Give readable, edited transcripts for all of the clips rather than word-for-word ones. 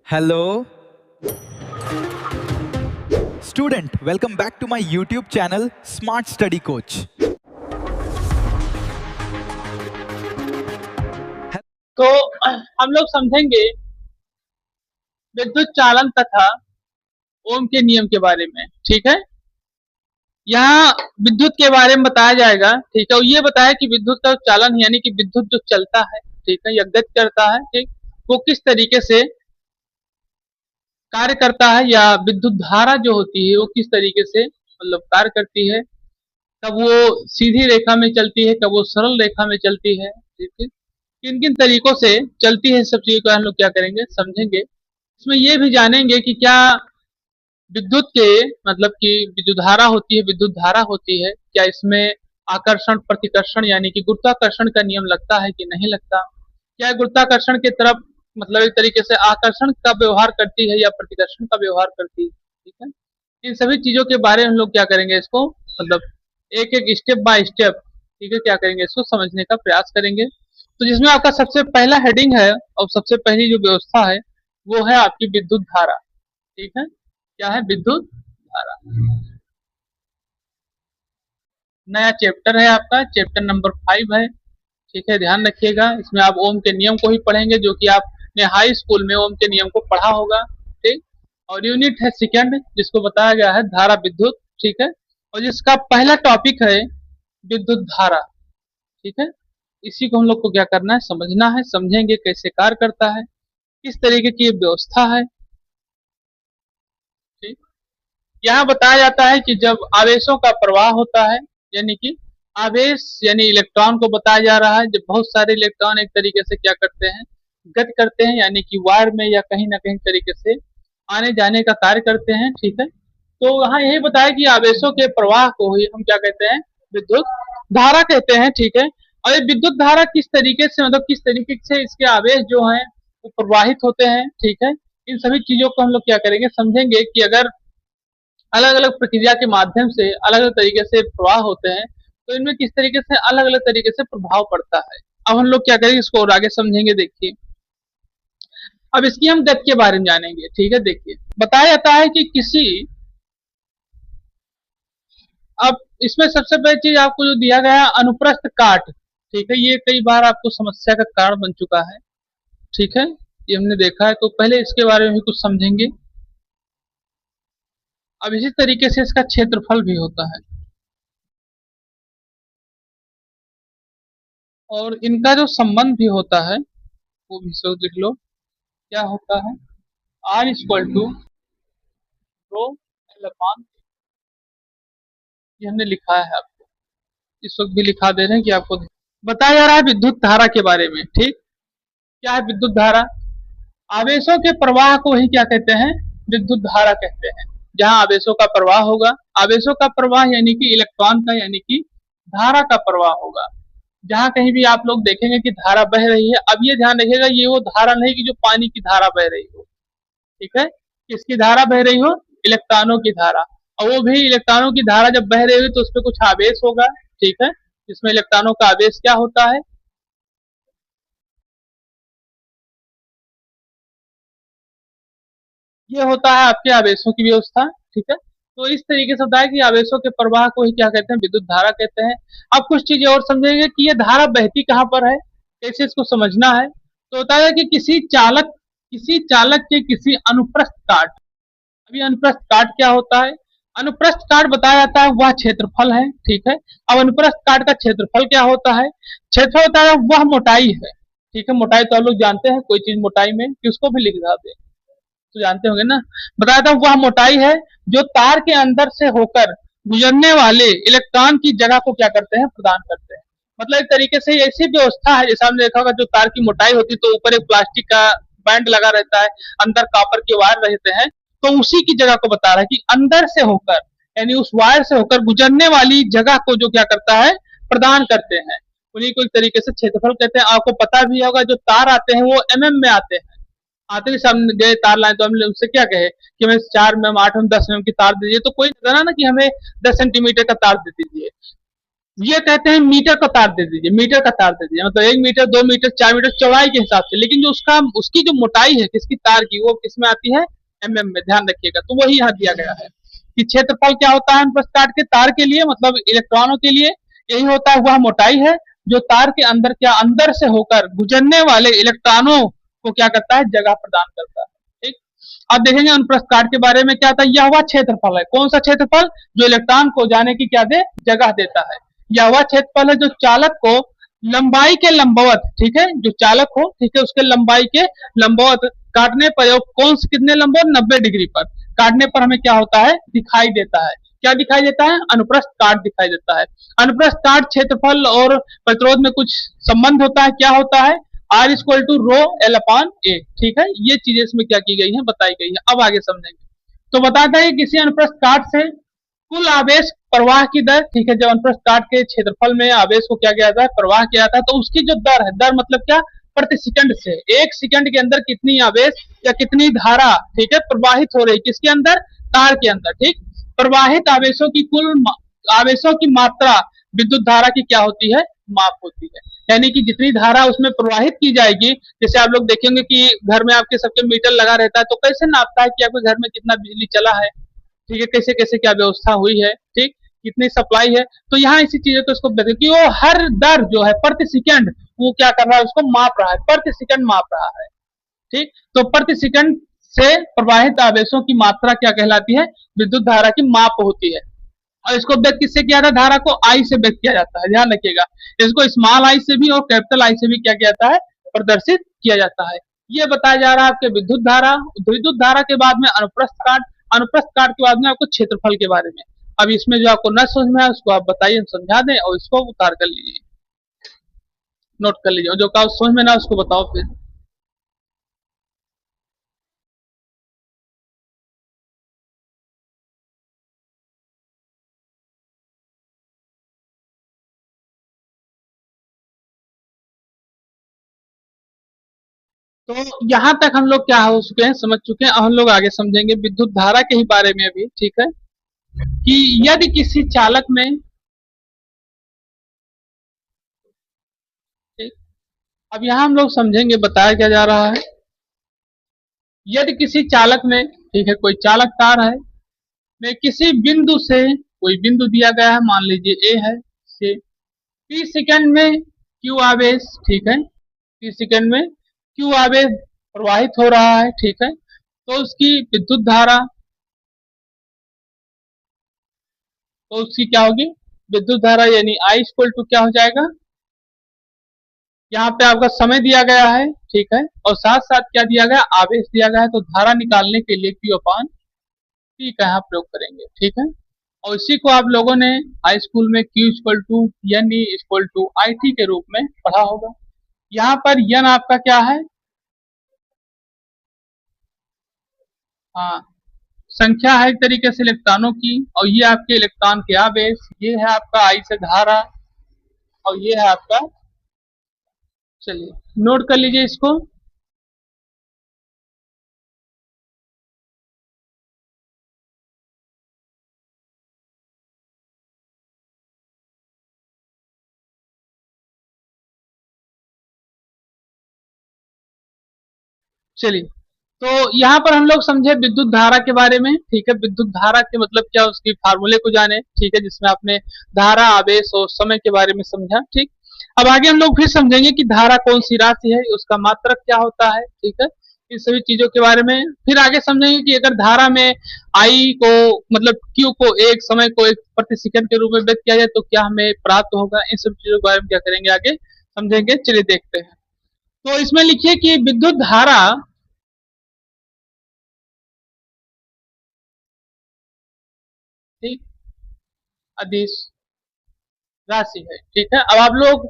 Hello, student. Welcome back to my YouTube channel, Smart Study Coach. तो हम लोग समझेंगे विद्युत चालन तथा ओम के नियम के बारे में। ठीक है, यहाँ विद्युत के बारे में बताया जाएगा। ठीक है, और ये बताया कि विद्युत का चालन यानी कि विद्युत जो चलता है, ठीक है, या गति करता है, ठीक, वो किस तरीके से कार्य करता है, या विद्युत धारा जो होती है वो किस तरीके से मतलब कार्य करती है। कब वो सीधी रेखा में चलती है, कब वो सरल रेखा में चलती है, ठीक है, किन किन तरीकों से चलती है, सब चीजों को हम लोग क्या करेंगे, समझेंगे। इसमें ये भी जानेंगे कि क्या विद्युत के मतलब कि विद्युत धारा होती है, विद्युत धारा होती है, क्या इसमें आकर्षण प्रतिकर्षण यानी कि गुरुत्वाकर्षण का नियम लगता है कि नहीं लगता, क्या गुरुत्वाकर्षण की तरफ मतलब एक तरीके से आकर्षण का व्यवहार करती है या प्रतिकर्षण का व्यवहार करती है। ठीक है, इन सभी चीजों के बारे में हम लोग क्या करेंगे, इसको मतलब एक एक स्टेप बाय स्टेप, ठीक है, क्या करेंगे, इसको समझने का प्रयास करेंगे। तो जिसमें आपका सबसे पहला हेडिंग है और सबसे पहली जो व्यवस्था है वो है आपकी विद्युत धारा। ठीक है, क्या है, विद्युत धारा। नया चैप्टर है आपका, चैप्टर नंबर 5 है। ठीक है, ध्यान रखिएगा, इसमें आप ओम के नियम को ही पढ़ेंगे जो कि आपने हाई स्कूल में ओम के नियम को पढ़ा होगा। ठीक, और यूनिट है सेकंड जिसको बताया गया है धारा विद्युत। ठीक है, और जिसका पहला टॉपिक है विद्युत धारा। ठीक है, इसी को हम लोग को क्या करना है, समझना है, समझेंगे कैसे कार्य करता है, किस तरीके की व्यवस्था है। ठीक, यहाँ बताया जाता है कि जब आवेशों का प्रवाह होता है, यानी कि आवेश यानी इलेक्ट्रॉन को बताया जा रहा है, जब बहुत सारे इलेक्ट्रॉन एक तरीके से क्या करते हैं, गति करते हैं, यानी कि वायर में या कहीं ना कहीं तरीके से आने जाने का कार्य करते हैं। ठीक है, तो यहाँ यही बताया कि आवेशों के प्रवाह को ही हम क्या कहते हैं, विद्युत धारा कहते हैं। ठीक है, और ये विद्युत धारा किस तरीके से मतलब किस तरीके से इसके आवेश जो हैं वो प्रवाहित होते हैं। ठीक है, इन सभी चीजों को हम लोग क्या करेंगे, समझेंगे कि अगर अलग अलग प्रक्रिया के माध्यम से अलग अलग तरीके से प्रवाह होते हैं तो इनमें किस तरीके से अलग अलग तरीके से प्रभाव पड़ता है। अब हम लोग क्या करेंगे, इसको और आगे समझेंगे। देखिए, अब इसकी हम गति के बारे में जानेंगे। ठीक है, देखिए बताया जाता है कि किसी, अब इसमें सबसे पहली चीज आपको जो दिया गया है अनुप्रस्थ काट। ठीक है, ये कई बार आपको समस्या का कारण बन चुका है। ठीक है, ये हमने देखा है, तो पहले इसके बारे में भी कुछ समझेंगे। अब इसी तरीके से इसका क्षेत्रफल भी होता है और इनका जो संबंध भी होता है वो भी सब देख लो, क्या होता है, R equal to rho L upon, ये हमने लिखा है, आपको इस वक्त भी लिखा दे रहे हैं कि आपको बताया जा रहा है विद्युत धारा के बारे में। ठीक, क्या है विद्युत धारा, आवेशों के प्रवाह को ही क्या कहते हैं, विद्युत धारा कहते हैं। जहां आवेशों का प्रवाह होगा, आवेशों का प्रवाह यानी कि इलेक्ट्रॉन का यानी कि धारा का प्रवाह होगा। जहां कहीं भी आप लोग देखेंगे कि धारा बह रही है, अब ये ध्यान रखिएगा, ये वो धारा नहीं कि जो पानी की धारा बह रही हो। ठीक है, किसकी धारा बह रही हो, इलेक्ट्रॉनों की धारा, और वो भी इलेक्ट्रॉनों की धारा जब बह रही हो तो उसमें कुछ आवेश होगा। ठीक है, इसमें इलेक्ट्रॉनों का आवेश क्या होता है, ये होता है आपके आवेशों की व्यवस्था। ठीक है, तो इस तरीके से होता है कि आवेशों के प्रवाह को ही क्या कहते हैं, विद्युत धारा कहते हैं। अब कुछ चीजें और समझेंगे कि ये धारा बहती कहाँ पर है, कैसे इसको समझना है। तो होता है कि किसी चालक के किसी अनुप्रस्थ काट, अभी अनुप्रस्थ काट क्या होता है, अनुप्रस्थ काट बताया जाता है वह क्षेत्रफल है। ठीक है, अब अनुप्रस्थ काट का क्षेत्रफल क्या होता है, क्षेत्रफल होता है वह मोटाई है। ठीक है, मोटाई तो आप लोग जानते हैं, कोई चीज मोटाई में कि उसको भी लिख दे तो जानते होंगे ना। बताया था वह मोटाई है जो तार के अंदर से होकर गुजरने वाले इलेक्ट्रॉन की जगह को क्या करते हैं, प्रदान करते हैं। मतलब एक तरीके से ऐसी व्यवस्था है, जैसे हमने देखा होगा जो तार की मोटाई होती है तो ऊपर एक प्लास्टिक का बैंड लगा रहता है, अंदर कॉपर के वायर रहते हैं, तो उसी की जगह को बता रहा है कि अंदर से होकर यानी उस वायर से होकर गुजरने वाली जगह को जो क्या करता है, प्रदान करते हैं। उन्हीं को एक तरीके से क्षेत्रफल कहते हैं। आपको पता भी होगा जो तार आते हैं वो में आते हैं, आते ही सामने गए तार लाए तो हमने उससे क्या कहे कि हमें 4 mm 8 mm 10 mm की तार दीजिए, तो कोई कहता ना कि हमें 10 सेंटीमीटर का तार दे दीजिए। ये कहते हैं मीटर का तार दे दीजिए, मीटर का तार दे दीजिए, मतलब 1 मीटर, 2 मीटर, 4 मीटर चौड़ाई के हिसाब से, लेकिन जो उसकी जो मोटाई है किसकी तार की, वो किसमें आती है, एमएम में, ध्यान रखिएगा। तो वही यहाँ दिया गया है कि क्षेत्रफल क्या होता है अनुप्रस्थ काट के तार के लिए, मतलब इलेक्ट्रॉनों के लिए यही होता है, वह मोटाई है जो तार के अंदर क्या अंदर से होकर गुजरने वाले इलेक्ट्रॉनों को क्या करता है, जगह प्रदान करता है। ठीक, अब देखेंगे अनुप्रस्थ काट के बारे में क्या था। यह वह क्षेत्रफल है, कौन सा क्षेत्रफल, जो इलेक्ट्रॉन को जाने की क्या दे, जगह देता है। यह वह क्षेत्रफल है जो चालक को लंबाई के लंबवत, ठीक है, जो चालक हो, ठीक है, उसके लंबाई के लंबवत काटने पर, कौन से कितने लंबवत, 90 डिग्री पर काटने पर हमें क्या होता है, दिखाई देता है। क्या दिखाई देता है, अनुप्रस्थ काट दिखाई देता है। अनुप्रस्थ काट क्षेत्रफल और प्रतिरोध में कुछ संबंध होता है, क्या होता है, R equal to rho L upon A, ठीक है, ये चीजें इसमें क्या की गई है, बताई गई है। अब आगे समझेंगे। तो बताता है कि किसी अनुप्रस्थ काट से कुल आवेश प्रवाह की दर, ठीक है, जब अनुप्रस्थ काट के क्षेत्रफल में आवेश को क्या किया जाता है, प्रवाह किया जाता है, तो उसकी जो दर है, दर मतलब क्या, प्रति सेकंड से, 1 सेकंड के अंदर कितनी आवेश या कितनी धारा, ठीक है, प्रवाहित हो रही, किसके अंदर, तार के अंदर। ठीक, प्रवाहित आवेशों की आवेशों की मात्रा विद्युत धारा की क्या होती है, माप होती है। यानी कि जितनी धारा उसमें प्रवाहित की जाएगी, जैसे आप लोग देखेंगे कि घर में आपके सबके मीटर लगा रहता है, तो कैसे नापता है कि आपके घर में कितना बिजली चला है, ठीक है, कैसे कैसे क्या व्यवस्था हुई है, ठीक, कितनी सप्लाई है। तो यहाँ इसी चीजें को इसको देखिए कि वो हर दर जो है प्रति सेकंड वो क्या कर रहा है, उसको माप रहा है, प्रति सेकंड माप रहा है। ठीक, तो प्रति सेकंड से प्रवाहित आवेशों की मात्रा क्या कहलाती है, विद्युत धारा की माप होती है। और इसको व्यक्त किससे किया जाता है, धारा को आई से व्यक्त किया जाता है, ध्यान रखिएगा। इसको स्मॉल आई से भी और कैपिटल आई से भी क्या किया जाता है, प्रदर्शित किया जाता है। ये बताया जा रहा है आपके विद्युत धारा के बाद में अनुप्रस्थ काट, अनुप्रस्थ काट के बाद में आपको क्षेत्रफल के बारे में। अब इसमें जो आपको न समझ में आए उसको आप बताइए, समझा दें, और इसको उतार कर लीजिए, नोट कर लीजिए, और जो का समझ में ना उसको बताओ फिर। तो यहाँ तक हम लोग क्या हो चुके हैं, समझ चुके हैं। अब हम लोग आगे समझेंगे विद्युत धारा के ही बारे में अभी, ठीक है, कि यदि किसी चालक में, ठीक, अब यहाँ हम लोग समझेंगे बताया क्या जा रहा है। यदि किसी चालक में, ठीक है, कोई चालक तार है, में किसी बिंदु से, कोई बिंदु दिया गया है, मान लीजिए ए है, से 30 सेकंड में क्यू आवेश, ठीक है, 30 सेकंड में क्यू आवेश प्रवाहित हो रहा है, ठीक है, तो उसकी विद्युत धारा, तो उसकी क्या होगी, विद्युत धारा यानी आई इक्वल टू क्या हो जाएगा, यहाँ पे आपका समय दिया गया है, ठीक है, और साथ साथ क्या दिया गया, आवेश दिया गया है, तो धारा निकालने के लिए क्यू अपान टी का यहाँ प्रयोग करेंगे, ठीक है। और इसी को आप लोगों ने हाई स्कूल में Q equal to N E equal to I T के रूप में पढ़ा होगा। यहाँ पर यन आपका क्या है, हाँ, संख्या है एक तरीके से इलेक्ट्रॉनों की, और ये आपके इलेक्ट्रॉन के आवेश, ये है आपका आई से धारा, और ये है आपका, चलिए नोट कर लीजिए इसको। चलिए, तो यहाँ पर हम लोग समझे विद्युत धारा के बारे में, ठीक है, विद्युत धारा के मतलब क्या, उसकी फार्मूले को जाने, ठीक है, जिसमें आपने धारा, आवेश और समय के बारे में समझा। ठीक, अब आगे हम लोग फिर समझेंगे कि धारा कौन सी राशि है, उसका मात्रक क्या होता है, ठीक है, इन सभी चीजों के बारे में फिर आगे समझेंगे कि अगर धारा में आई को, मतलब क्यू को, एक समय को एक प्रति सेकंड के रूप में व्यक्त किया जाए तो क्या हमें प्राप्त होगा, इन सब चीजों के बारे में क्या करेंगे, आगे समझेंगे। चलिए देखते हैं। तो इसमें लिखिए कि विद्युत धारा, ठीक, अदिश राशि है, ठीक है। अब आप लोग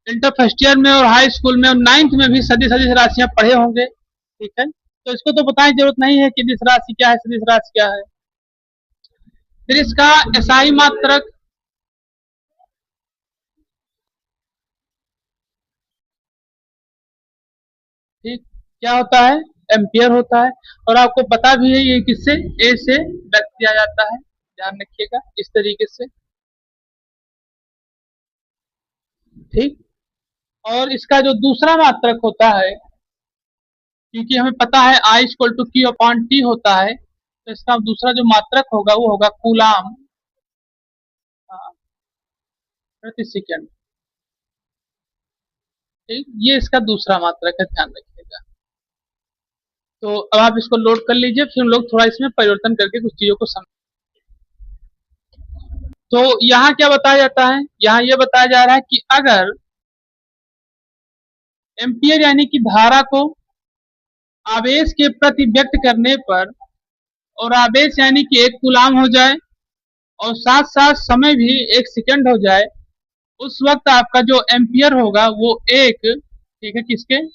इंटर फर्स्ट ईयर में और हाई स्कूल में और नाइन्थ में भी सदिश सदिश राशियां पढ़े होंगे, ठीक है, तो इसको तो बताने की जरूरत नहीं है कि दिश राशि क्या है, सदिश राशि क्या है। फिर इसका एसआई मात्रक, ठीक, क्या होता है, एम्पियर होता है। और आपको पता भी है ये किससे, ए से व्यक्त किया जाता है, ध्यान रखिएगा इस तरीके से। ठीक। और इसका जो दूसरा मात्रक होता है, क्योंकि हमें पता है I equal to Q upon T होता है, तो इसका दूसरा जो मात्रक होगा वो होगा कूलाम प्रति सेकंड। ठीक, ये इसका दूसरा मात्रक है, ध्यान रखिएगा। तो अब आप इसको लोड कर लीजिए, फिर हम लोग थोड़ा इसमें परिवर्तन करके कुछ चीजों को समझ। तो यहाँ क्या बताया जाता है, यहाँ ये बताया जा रहा है कि अगर एम्पियर यानी कि धारा को आवेश के प्रति व्यक्त करने पर, और आवेश यानी कि 1 कूलाम हो जाए और साथ साथ समय भी 1 सेकंड हो जाए, उस वक्त आपका जो एम्पियर होगा वो 1, ठीक है, किसके,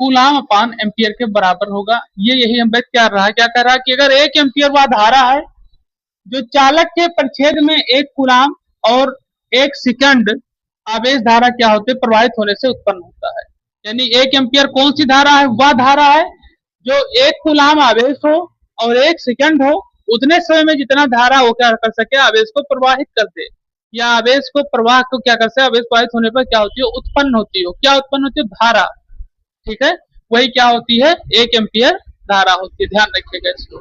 कूलाम अपान एम्पियर के बराबर होगा। ये यही हम व्यक्त कर रहा है, क्या कर रहा है कि अगर 1 एम्पियर वह धारा है जो चालक के परिच्छेद में 1 कूलाम और 1 सेकंड आवेश धारा क्या होते प्रवाहित होने से उत्पन्न होता है। यानी 1 एम्पियर कौन सी धारा है, वह धारा है जो 1 कूलाम आवेश हो और 1 सेकंड हो, उतने समय में जितना धारा वो क्या कर सके, आवेश को प्रवाहित कर दे, या आवेश को प्रवाह को क्या कर सके, आवेश प्रवाहित होने पर क्या होती है, उत्पन्न होती हो, क्या उत्पन्न होती है, धारा। ठीक है, वही क्या होती है, 1 एम्पियर धारा होती है, ध्यान रखिएगा इसको।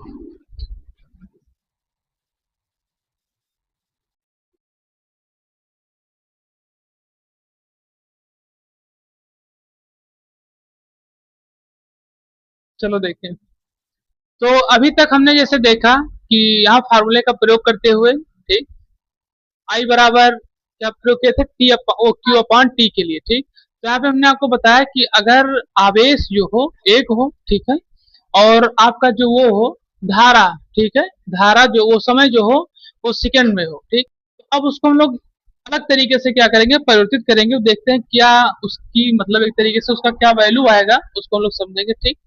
चलो देखें, तो अभी तक हमने जैसे देखा कि यहाँ फार्मूले का प्रयोग करते हुए, ठीक, आई बराबर क्या प्रयोग किए थे, टी क्यू अपॉन टी के लिए। ठीक, तो यहाँ पे हमने आपको बताया कि अगर आवेश जो हो 1 हो, ठीक है, और आपका जो वो हो धारा, ठीक है, धारा जो वो समय जो हो वो सेकंड में हो, ठीक, तो अब उसको हम लोग अलग तरीके से क्या करेंगे, परिवर्तित करेंगे, देखते हैं क्या उसकी मतलब एक तरीके से उसका क्या वैल्यू आएगा, उसको हम लोग समझेंगे। ठीक,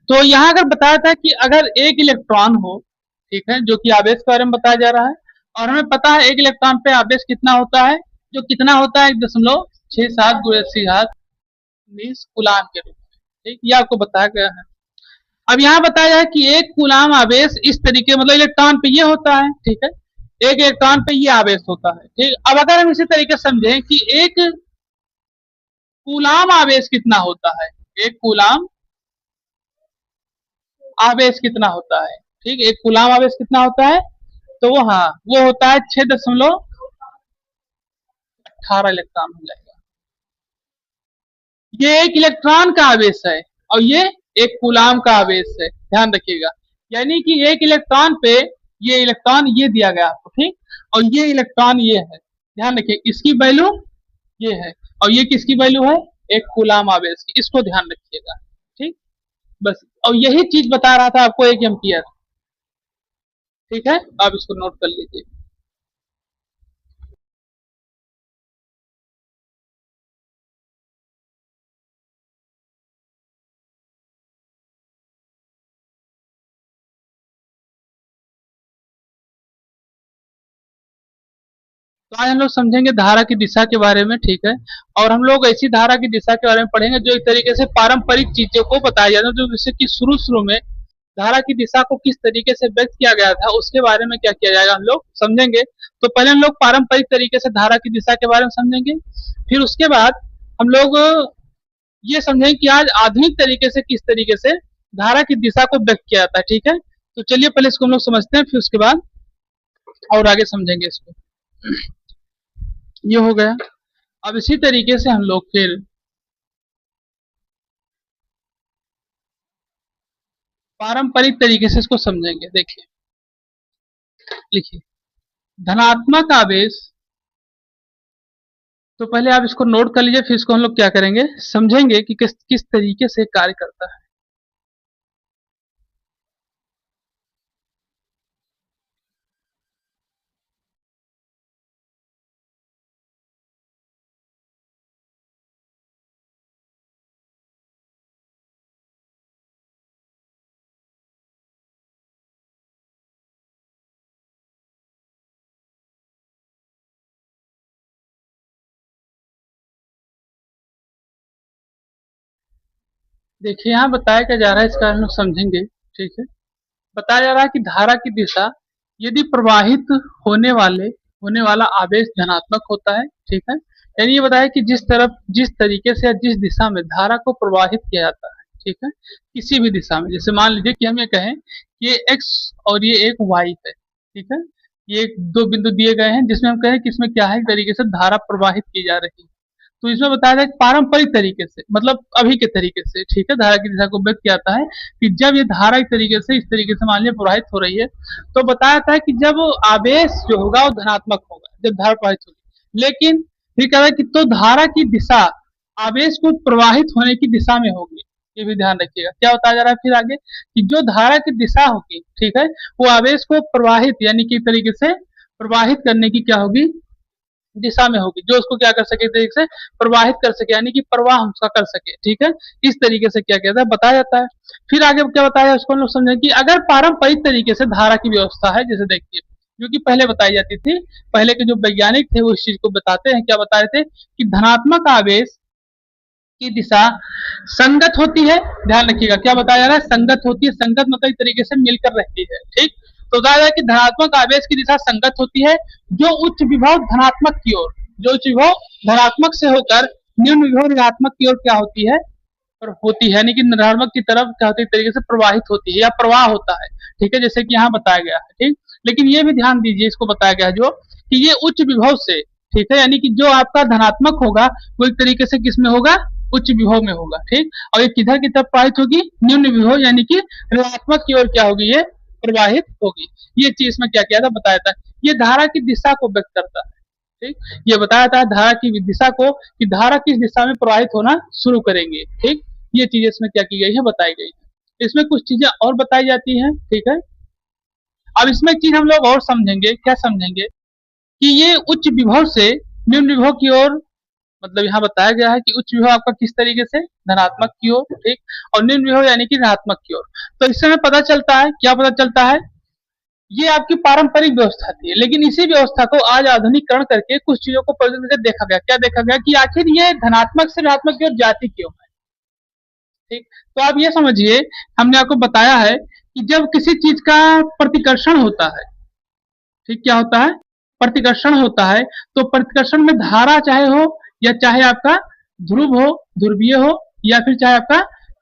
तो यहाँ अगर बताया था कि अगर 1 इलेक्ट्रॉन हो, ठीक है, जो कि आवेश के बारे में बताया जा रहा है, और हमें पता है 1 इलेक्ट्रॉन पे आवेश कितना होता है, जो कितना होता है 1.67 × 10⁻19 कूलाम के रूप में। ठीक, ये आपको बताया गया है। अब यहाँ बताया है कि 1 कूलाम आवेश इस तरीके मतलब इलेक्ट्रॉन पे ये होता है, ठीक है, 1 इलेक्ट्रॉन पे ये आवेश होता है। ठीक, अब अगर हम इसी तरीके से समझें कि 1 कूलाम आवेश कितना होता है, 1 कूलाम आवेश कितना होता है, ठीक, 1 कूलाम आवेश कितना होता है, तो वो हाँ वो होता है 6.18 इलेक्ट्रॉन हो जाएगा। ये 1 इलेक्ट्रॉन का आवेश है और ये 1 कूलाम का आवेश है, ध्यान रखिएगा। यानी कि 1 इलेक्ट्रॉन पे ये इलेक्ट्रॉन ये दिया गया आपको, ठीक, और ये इलेक्ट्रॉन ये है, ध्यान रखिए, इसकी वैल्यू ये है और ये किसकी वैल्यू है, 1 कूलाम आवेश की, इसको ध्यान रखिएगा। ठीक, बस, और यही चीज बता रहा था आपको 1 एम्पियर। ठीक है, आप इसको नोट कर लीजिए। तो आज हम लोग समझेंगे धारा की दिशा के बारे में, ठीक है, और हम लोग ऐसी धारा की दिशा के बारे में पढ़ेंगे जो एक तरीके से पारंपरिक चीजों को बताया जाता है, जो जैसे कि शुरू शुरू में धारा की दिशा को किस तरीके से व्यक्त किया गया था उसके बारे में क्या किया जाएगा हम लोग समझेंगे। तो पहले हम लोग पारंपरिक तरीके से धारा की दिशा के बारे में समझेंगे, फिर उसके बाद हम लोग ये समझेंगे कि आज आधुनिक तरीके से किस तरीके से धारा की दिशा को व्यक्त किया जाता है। ठीक है, तो चलिए पहले इसको हम लोग समझते हैं, फिर उसके बाद और आगे समझेंगे इसको। ये हो गया। अब इसी तरीके से हम लोग फिर पारंपरिक तरीके से इसको समझेंगे। देखिए, लिखिए, धनात्मक आवेश, तो पहले आप इसको नोट कर लीजिए, फिर इसको हम लोग क्या करेंगे, समझेंगे कि किस किस तरीके से कार्य करता है। देखिए, यहाँ बताया क्या जा रहा है, इसका हम लोग समझेंगे। ठीक है, बताया जा रहा है कि धारा की दिशा यदि प्रवाहित होने वाला आवेश धनात्मक होता है, ठीक है, यानी ये बताया कि जिस तरीके से या जिस दिशा में धारा को प्रवाहित किया जाता है, ठीक है, किसी भी दिशा में, जैसे मान लीजिए कि हम ये कहें कि ये एक्स और ये एक वाई है, ठीक है, ये दो बिंदु दिए गए हैं जिसमें हम कहें कि इसमें क्या है, तरीके से धारा प्रवाहित की जा रही है। तो इसमें बताया जाए पारंपरिक तरीके से, मतलब अभी के तरीके से, ठीक है, धारा की दिशा को व्यक्त किया जाता है कि जब ये धारा एक तरीके से इस तरीके से मान लीजिए प्रवाहित हो रही है, तो बताया जाता है कि जब आवेश जो होगा वो धनात्मक होगा जब धारा प्रवाहित होगी। लेकिन फिर कह रहा है कि तो धारा की दिशा आवेश को प्रवाहित होने की दिशा में होगी। ये भी ध्यान रखिएगा। क्या बताया जा रहा है फिर आगे कि जो धारा की दिशा होगी, ठीक है, वो आवेश को प्रवाहित यानी कि तरीके से प्रवाहित करने की क्या होगी, दिशा में होगी, जो उसको क्या कर सके, तरीके से प्रवाहित कर सके, यानी कि प्रवाह उसका कर सके, ठीक है। इस तरीके से क्या कहता है, बताया जाता है। फिर आगे क्या बताया उसको हम लोग समझें कि अगर पारंपरिक तरीके से धारा की व्यवस्था है, जैसे देखिए जो कि पहले बताई जाती थी, पहले के जो वैज्ञानिक थे वो इस चीज को बताते हैं, क्या बताए थे कि धनात्मक आवेश की दिशा संगत होती है। ध्यान रखिएगा, क्या बताया जा रहा है, संगत होती है। संगत मतलब एक तरीके से मिलकर रहती है, ठीक। तो बताया जाए कि धनात्मक आवेश की दिशा संगत होती है, जो उच्च विभव धनात्मक की ओर, जो उच्च विभव धनात्मक से होकर निम्न विभव ऋणात्मक की ओर क्या होती है, और होती है, यानी कि ऋणात्मक की तरफ क्या होती है, तरीके से प्रवाहित होती है या प्रवाह होता है, ठीक है, जैसे कि यहाँ बताया गया है, ठीक। लेकिन ये भी ध्यान दीजिए, इसको बताया गया है जो कि ये उच्च विभव से, ठीक है, यानी कि जो आपका धनात्मक होगा वो एक तरीके से किसमें होगा, उच्च विभव में होगा, ठीक। और ये किधर की तरफ प्रवाहित होगी, निम्न विभव यानी कि ऋणात्मक की ओर क्या होगी, ये प्रवाहित होगी। ये चीज में क्या किया था, बताया था। ये धारा की दिशा को व्यक्त करता है, ठीक। ये बताया था धारा की दिशा को कि धारा किस दिशा में प्रवाहित होना शुरू करेंगे, ठीक। ये चीजें इसमें क्या की गई है, बताई गई है। इसमें कुछ चीजें और बताई जाती हैं, ठीक है। अब इसमें एक चीज हम लोग और समझेंगे, क्या समझेंगे कि ये उच्च विभव से निम्न विभव की ओर, मतलब यहाँ बताया गया है कि उच्च विभव आपका किस तरीके से, धनात्मक की ओर, ठीक, और निम्न विभव यानी कि ऋणात्मक की ओर। तो इससे हमें पता चलता है, क्या पता चलता है, ये आपकी पारंपरिक व्यवस्था थी, लेकिन इसी व्यवस्था को आज आधुनिकीकरण करके कुछ चीजों को परिवर्तन करके देखा गया। क्या देखा गया कि आखिर ये धनात्मक से ऋणात्मक की ओर जाती क्यों है, ठीक। तो आप ये समझिए, हमने आपको बताया है कि जब किसी चीज का प्रतिकर्षण होता है, ठीक, क्या होता है, प्रतिकर्षण होता है, तो प्रतिकर्षण में धारा चाहे हो या चाहे आपका ध्रुव हो, ध्रुवीय हो, या फिर चाहे आपका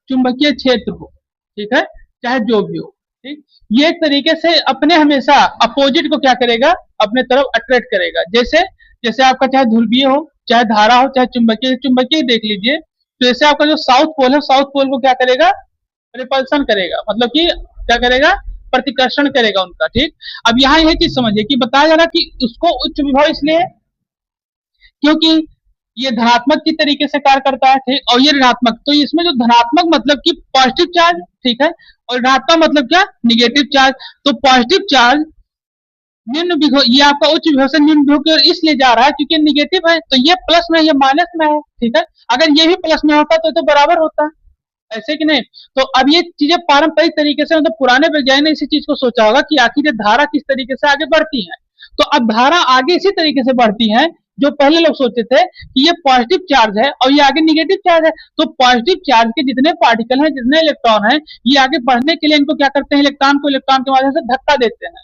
चुंबकीय क्षेत्र हो, ठीक है, चाहे जो भी हो, ठीक, ये एक तरीके से अपने हमेशा अपोजिट को क्या करेगा, अपने तरफ अट्रैक्ट करेगा। जैसे जैसे आपका चाहे ध्रुवीय हो, चाहे धारा हो, चाहे चुंबकीय, चुंबकीय देख लीजिए, तो जैसे आपका जो साउथ पोल है, साउथ पोल को क्या करेगा, रिपल्सन करेगा, मतलब कि क्या करेगा, प्रतिकर्षण करेगा उनका, ठीक। अब यहाँ यह चीज समझिए कि बताया जा रहा कि उसको उच्च विभव इसलिए क्योंकि ये धनात्मक की तरीके से कार्य करता है, ठीक, और ये ऋणात्मक, तो इसमें जो धनात्मक मतलब कि पॉजिटिव चार्ज, ठीक है, और ऋणात्मक मतलब क्या, निगेटिव चार्ज। तो पॉजिटिव चार्ज निम्न विभव, ये आपका उच्च विभव से निम्न विभव की ओर इसलिए जा रहा है क्योंकि निगेटिव है, तो ये प्लस में, ये माइनस में है, ठीक है। अगर ये भी प्लस में होता तो बराबर होता, ऐसे कि नहीं। तो अब ये चीजें पारंपरिक तरीके से, मतलब पुराने वैज्ञानिक ने इसी चीज को सोचा होगा कि आखिर ये धारा किस तरीके से आगे बढ़ती है। तो अब धारा आगे इसी तरीके से बढ़ती है जो पहले लोग सोचते थे कि ये पॉजिटिव चार्ज है और ये आगे निगेटिव चार्ज है। तो पॉजिटिव चार्ज के जितने पार्टिकल हैं, जितने इलेक्ट्रॉन हैं, ये आगे बढ़ने के लिए इनको क्या करते हैं, इलेक्ट्रॉन को इलेक्ट्रॉन के माध्यम से धक्का देते हैं।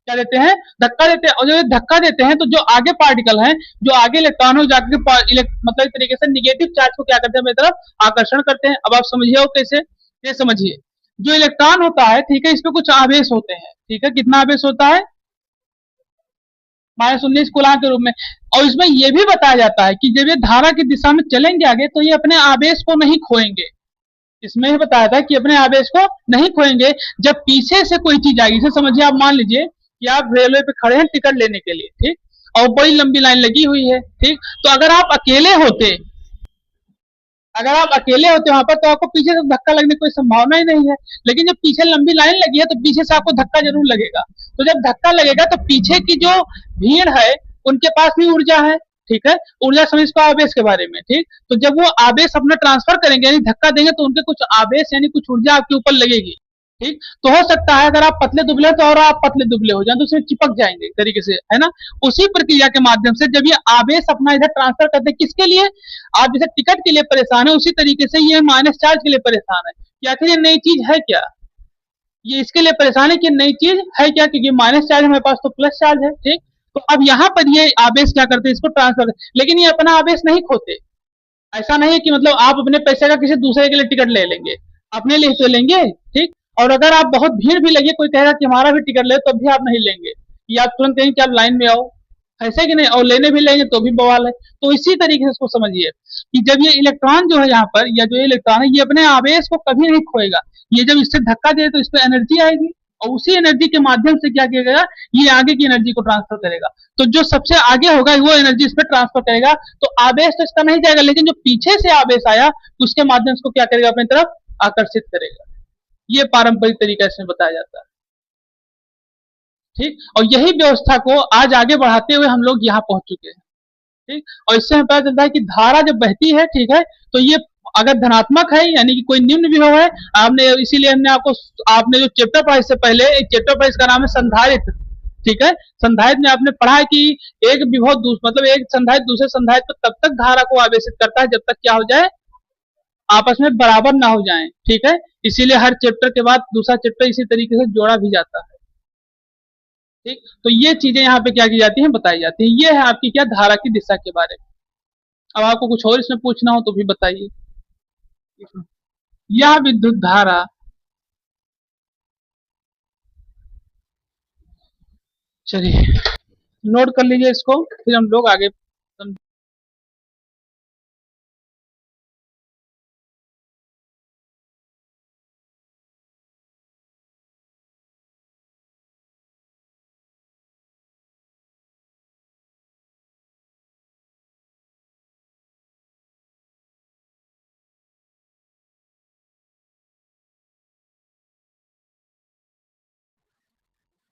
क्या देते हैं, धक्का देते हैं। और जब धक्का देते हैं तो जो आगे पार्टिकल हैं, जो आगे इलेक्ट्रॉन हो, जाके मतलब एक तरीके से निगेटिव चार्ज को क्या करते हैं, अपनी तरफ आकर्षण करते हैं। अब आप समझिए वो कैसे, ये समझिए, जो इलेक्ट्रॉन होता है, ठीक है, इसमें कुछ आवेश होते हैं, ठीक है, कितना आवेश होता है, -19 कूलाम के रूप में। और इसमें यह भी बताया जाता है कि जब ये धारा की दिशा में चलेंगे आगे तो ये अपने आवेश को नहीं खोएंगे। इसमें ही बताया था कि अपने आवेश को नहीं खोएंगे। जब पीछे से कोई चीज आएगी, जैसे समझिए आप मान लीजिए कि आप रेलवे पे खड़े हैं टिकट लेने के लिए, ठीक, और बड़ी लंबी लाइन लगी हुई है, ठीक। तो अगर आप अकेले होते वहां पर, तो आपको पीछे से धक्का लगने की कोई संभावना ही नहीं है। लेकिन जब पीछे लंबी लाइन लगी है तो पीछे से आपको धक्का जरूर लगेगा। तो जब धक्का लगेगा तो पीछे की जो भीड़ है उनके पास भी ऊर्जा है, ठीक है, ऊर्जा समझ इसको आवेश के बारे में, ठीक। तो जब वो आवेश अपना ट्रांसफर करेंगे, यानी धक्का देंगे, तो उनके कुछ आवेश यानी कुछ ऊर्जा आपके ऊपर लगेगी, ठीक। तो हो सकता है अगर आप पतले दुबले तो और आप पतले दुबले हो जाए तो उसमें चिपक जाएंगे तरीके से, है ना। उसी प्रक्रिया के माध्यम से जब ये आवेश अपना इधर ट्रांसफर करते हैं, किसके लिए, आप जैसे टिकट के लिए परेशान है, उसी तरीके से ये माइनस चार्ज के लिए परेशान है कि आखिर ये नई चीज है क्या, ये इसके लिए परेशान है कि नई चीज है क्या, क्योंकि माइनस चार्ज हमारे पास तो प्लस चार्ज है, ठीक। तो अब यहाँ पर ये आवेश क्या करते हैं, इसको ट्रांसफर, लेकिन ये अपना आवेश नहीं खोते। ऐसा नहीं है कि मतलब आप अपने पैसे का किसी दूसरे के लिए टिकट ले लेंगे, अपने लिए तो लेंगे, ठीक। और अगर आप बहुत भीड़ भी लगे, कोई कहेगा कि हमारा भी टिकट ले, तो भी आप नहीं लेंगे, या आप तुरंत कहेंगे कि आप लाइन में आओ, ऐसे कि नहीं, और लेने भी लेंगे तो भी बवाल है। तो इसी तरीके से इसको समझिए कि जब ये इलेक्ट्रॉन जो है यहाँ पर, या जो ये इलेक्ट्रॉन है, ये अपने आवेश को कभी नहीं खोएगा। ये जब इससे धक्का दे तो इस पर एनर्जी आएगी, और उसी एनर्जी के माध्यम से क्या किया जाएगा, ये आगे की एनर्जी को ट्रांसफर करेगा। तो जो सबसे आगे होगा वो एनर्जी इस पर ट्रांसफर करेगा। तो आवेश तो इसका नहीं जाएगा, लेकिन जो पीछे से आवेश आया उसके माध्यम से क्या करेगा, अपनी तरफ आकर्षित करेगा। ये पारंपरिक तरीका इसमें बताया जाता है, ठीक। और यही व्यवस्था को आज आगे बढ़ाते हुए हम लोग यहाँ पहुंच चुके हैं, ठीक। और इससे हमें पता चलता है कि धारा जब बहती है, ठीक है, तो ये अगर धनात्मक है, यानी कि कोई निम्न विभव है, आपने इसीलिए हमने आपने जो चैप्टर पढ़ा इससे पहले, एक चैप्टर पढ़ा, इसका नाम है संधारित्र, ठीक है। संधारित्र में आपने पढ़ा है कि एक विभव मतलब एक संधारित्र दूसरे संधारित्र पर तब तक धारा को आवेशित करता है जब तक क्या हो जाए, आपस में बराबर ना हो जाए, ठीक है। इसीलिए हर चैप्टर के बाद दूसरा चैप्टर इसी तरीके से जोड़ा भी जाता है, ठीक। तो ये चीजें यहाँ पे क्या की जाती हैं, बताई जाती हैं। ये है आपकी क्या, धारा की दिशा के बारे में। अब आपको कुछ और इसमें पूछना हो तो भी बताइए। यह विद्युत धारा चलिए नोट कर लीजिए इसको, फिर हम लोग आगे